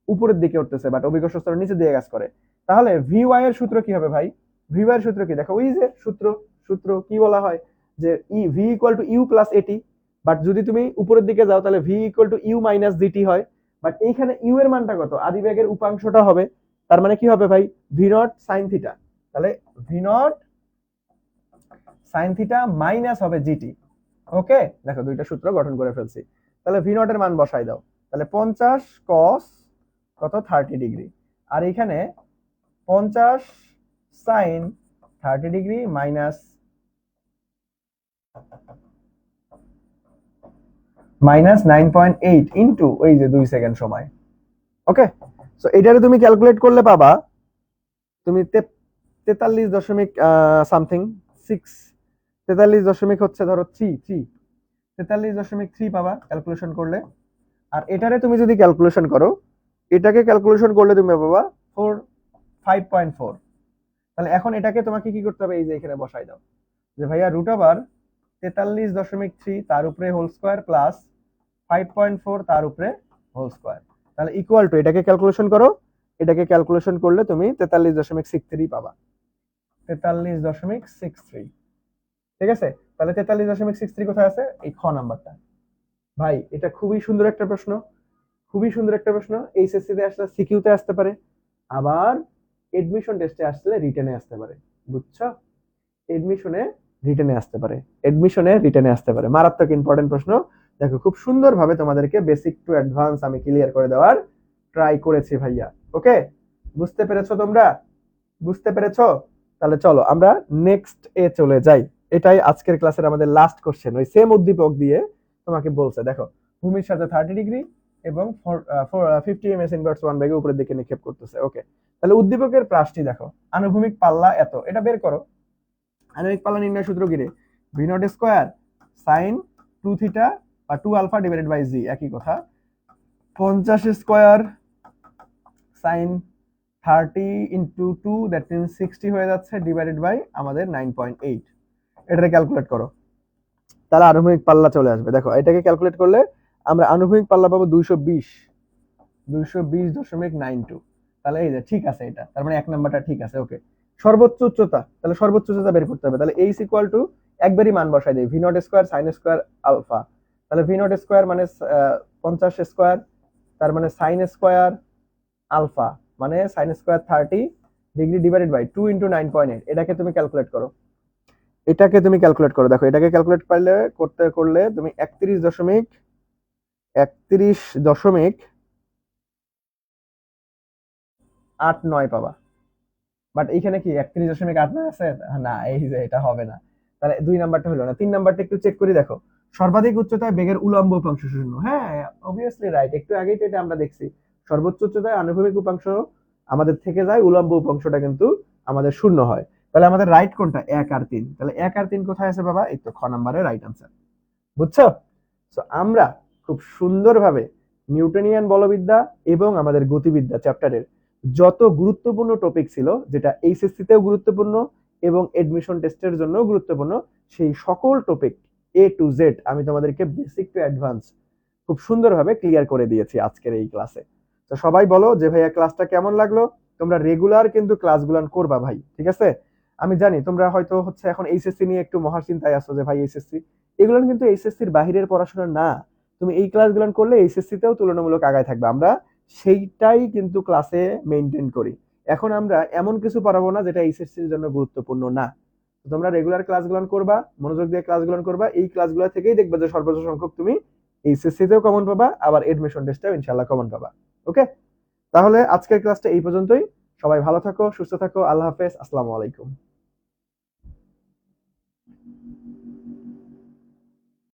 উপরের দিকে উঠতেছে, বাট অভিকর্ষ ত্বরণ নিচের দিকে কাজ করে। তাহলে ভি ওয়াই এর সূত্র কি হবে ভাই? ভি ওয়াই এর সূত্র কি? দেখো ওই যে সূত্র, সূত্র কি বলা হয়? যে v equal to u plus at, but যদি তুমি উপরের দিকে যাও তাহলে v equal to u minus gt হয়। বাট এইখানে ইউ এর মানটা কত? আদিবেগের উপাংশটা হবে, তার মানে কি হবে ভাই? V not sine theta. তাহলে V naught sine theta minus হবে জিটি। ওকে, দেখো দুইটা সূত্র গঠন করে ফেলছি। তাহলে ভি নট এর মান বসাই দাও। তাহলে 50 cos কত 30 ডিগ্রি, আর এখানে 50 সাইন 30° মাইনাস মাইনাস 9.8 ইন্টু ওই যে 2 সেকেন্ড সময়। ওকে, সো এটারে তুমি ক্যালকুলেট করলে পাবা তুমি 43 সামথিং 6, 43 হচ্ছে ধরো 3, 43.3 পাবা ক্যালকুলেশন করলে। আর এটারে তুমি যদি ক্যালকুলেশন করো, এটাকে ক্যালকুলেশন করলে তুমি পাবা 5.4। তাহলে এখন এটাকে তোমাকে কি করতে হবে, এই যে এখানে বসাই দাও যে ভাইয়া রুট ওভার 43.3 তার উপরে হোল স্কোয়ার প্লাস 5.4 তার উপরে হোল স্কোয়ার, তাহলে ইকুয়াল টু এটাকে ক্যালকুলেশন করো, এটাকে ক্যালকুলেশন করলে তুমি 43.63 পাবা, 43.63। ঠিক আছে, তাহলে 43.63 কোথায় আছে, এই খ নাম্বারটা। ভাই এটা খুবই সুন্দর একটা প্রশ্ন, খুবই সুন্দর একটা প্রশ্ন। এইচএসসি তে আসলে সিকিউতে আসতে পারে, আবার এডমিশন টেস্টে আসলে রিটেনে আসতে পারে। বুঝছো, এডমিশনে রিটেনে আসতে পারে, এডমিশনে রিটেনে আসতে পারে। মারাত্মক ইম্পর্টেন্ট প্রশ্ন। দেখো খুব সুন্দরভাবে তোমাদেরকে বেসিক টু অ্যাডভান্স আমি ক্লিয়ার করে দেওয়ার ট্রাই করেছি ভাইয়া। ওকে, বুঝতে পেরেছো তোমরা, বুঝতে পেরেছো? তাহলে চলো আমরা নেক্সট এ চলে যাই। এটাই আজকের ক্লাসের আমাদের লাস্ট কোশ্চেন। ওই সেম উদ্দীপক দিয়ে তোমাকে বলছে, দেখো ভূমির সাথে 30° এবং 50 ms ইনভার্স 1 বেগে উপরের দিকে নিক্ষেপ করতেছে। ওকে, তাহলে উদ্দীপকের প্রাসটি দেখো, আনুভূমিক পাল্লা এত, এটা বের করো। আনুভূমিক পাল্লা নির্ণয় সূত্র কি রে, V naught square sign 2 theta বা 2 আলফা ডিভাইডেড বাই জি, একই কথা। 50 square sine 30 into 2 that means 60 হয়ে যাচ্ছে, ডিভাইডেড বাই আমাদের 9.8। এটাকে ক্যালকুলেট করো, তাহলে আনুভূমিক পাল্লা চলে আসবে। দেখো এটাকে ক্যালকুলেট করলে আমরা আনুভূমিক পাল্লা পাবো 220.92। তাহলে এই যে ঠিক আছে, এটা তার মানে এক নাম্বারটা ঠিক আছে। ওকে, সর্বোচ্চ উচ্চতা, তাহলে সর্বোচ্চ উচ্চতা বের করতে হবে। তাহলে এইচ ইকুয়াল টু একবারই মান বসাই দেই, v naught square sine square alpha. তাহলে ভি নট স্কয়ার মানে 50 স্কয়ার, তার মানে সাইন স্কয়ার আলফা মানে sine square 30 degree divided by 2 into 9.8। এটাকে তুমি ক্যালকুলেট করো, এটাকে তুমি ক্যালকুলেট করো। দেখো এটাকে ক্যালকুলেট করলে তুমি 31.89 পাবা। বাট এইখানে কি 31.89 আছে না, এই যে এটা হবে না। তাহলে 2 নাম্বারটা হলো না। 3 নাম্বারটা একটু চেক করে দেখো, সর্বাধিক উচ্চতায় বেগের উলম্ব উপাংশ শূন্য। হ্যাঁ, অবভিয়াসলি রাইট, একটু আগেই তো এটা আমরা দেখছি। সর্বোচ্চ উচ্চতায় আনুভূমিক উপাংশ আমাদের থেকে যায়, উলম্ব উপাংশটা কিন্তু আমাদের শূন্য হয়। তাহলে আমাদের রাইট কোনটা, 1 আর 3। তাহলে 1 আর 3 কোথায় আছে বাবা, এই তো খ নাম্বারে রাইট আনসার। বুঝছো? তো আমরা খুব সুন্দরভাবে নিউটনিয়ান বলবিদ্যা এবং আমাদের গতিবিদ্যা চ্যাপ্টারের যত গুরুত্বপূর্ণ টপিক ছিল, যেটা এইচএসসি তেও গুরুত্বপূর্ণ এবং এডমিশন টেস্টের জন্য গুরুত্বপূর্ণ, সেই সকল টপিক এ টু জেড আমি তোমাদেরকে বেসিক টু অ্যাডভান্স খুব সুন্দরভাবে ক্লিয়ার করে দিয়েছি আজকের এই ক্লাসে। তো সবাই বলো যে ভাইয়া ক্লাসটা কেমন লাগলো। তোমরা রেগুলার কিন্তু ক্লাসগুলো করবা ভাই, ঠিক আছে? আমি জানি তোমরা হয়তো হচ্ছে এখন এইচএসসি নিয়ে একটু মহাচিন্তায় আছো যে ভাই এইচএসসি, এগুলো কিন্তু এইচএসসির বাহিরের পড়াশোনা না। তুমি এই ক্লাসগুলো করলে এইচএসসি তেও তুলনামূলক আগায় থাকবে। আমরা সেইটাই কিন্তু ক্লাসে মেইনটেইন করি। এখন আমরা এমন কিছু পড়াবো না যেটা এইচএসসির জন্য গুরুত্বপূর্ণ না। তো তোমরা রেগুলার ক্লাসগুলো করবা, মনোযোগ দিয়ে ক্লাসগুলো করবা। এই ক্লাসগুলো থেকেই দেখবে যে সর্বোচ্চ সংখ্যক তুমি এইচএসসি তেও কমন পাবা, আবার এডমিশন টেস্টেও ইনশাআল্লাহ কমন পাবা। ওকে, তাহলে আজকের ক্লাসটা এই পর্যন্তই। সবাই ভালো থাকো, সুস্থ থাকো, আল্লাহ হাফেজ, আসসালামু আলাইকুম।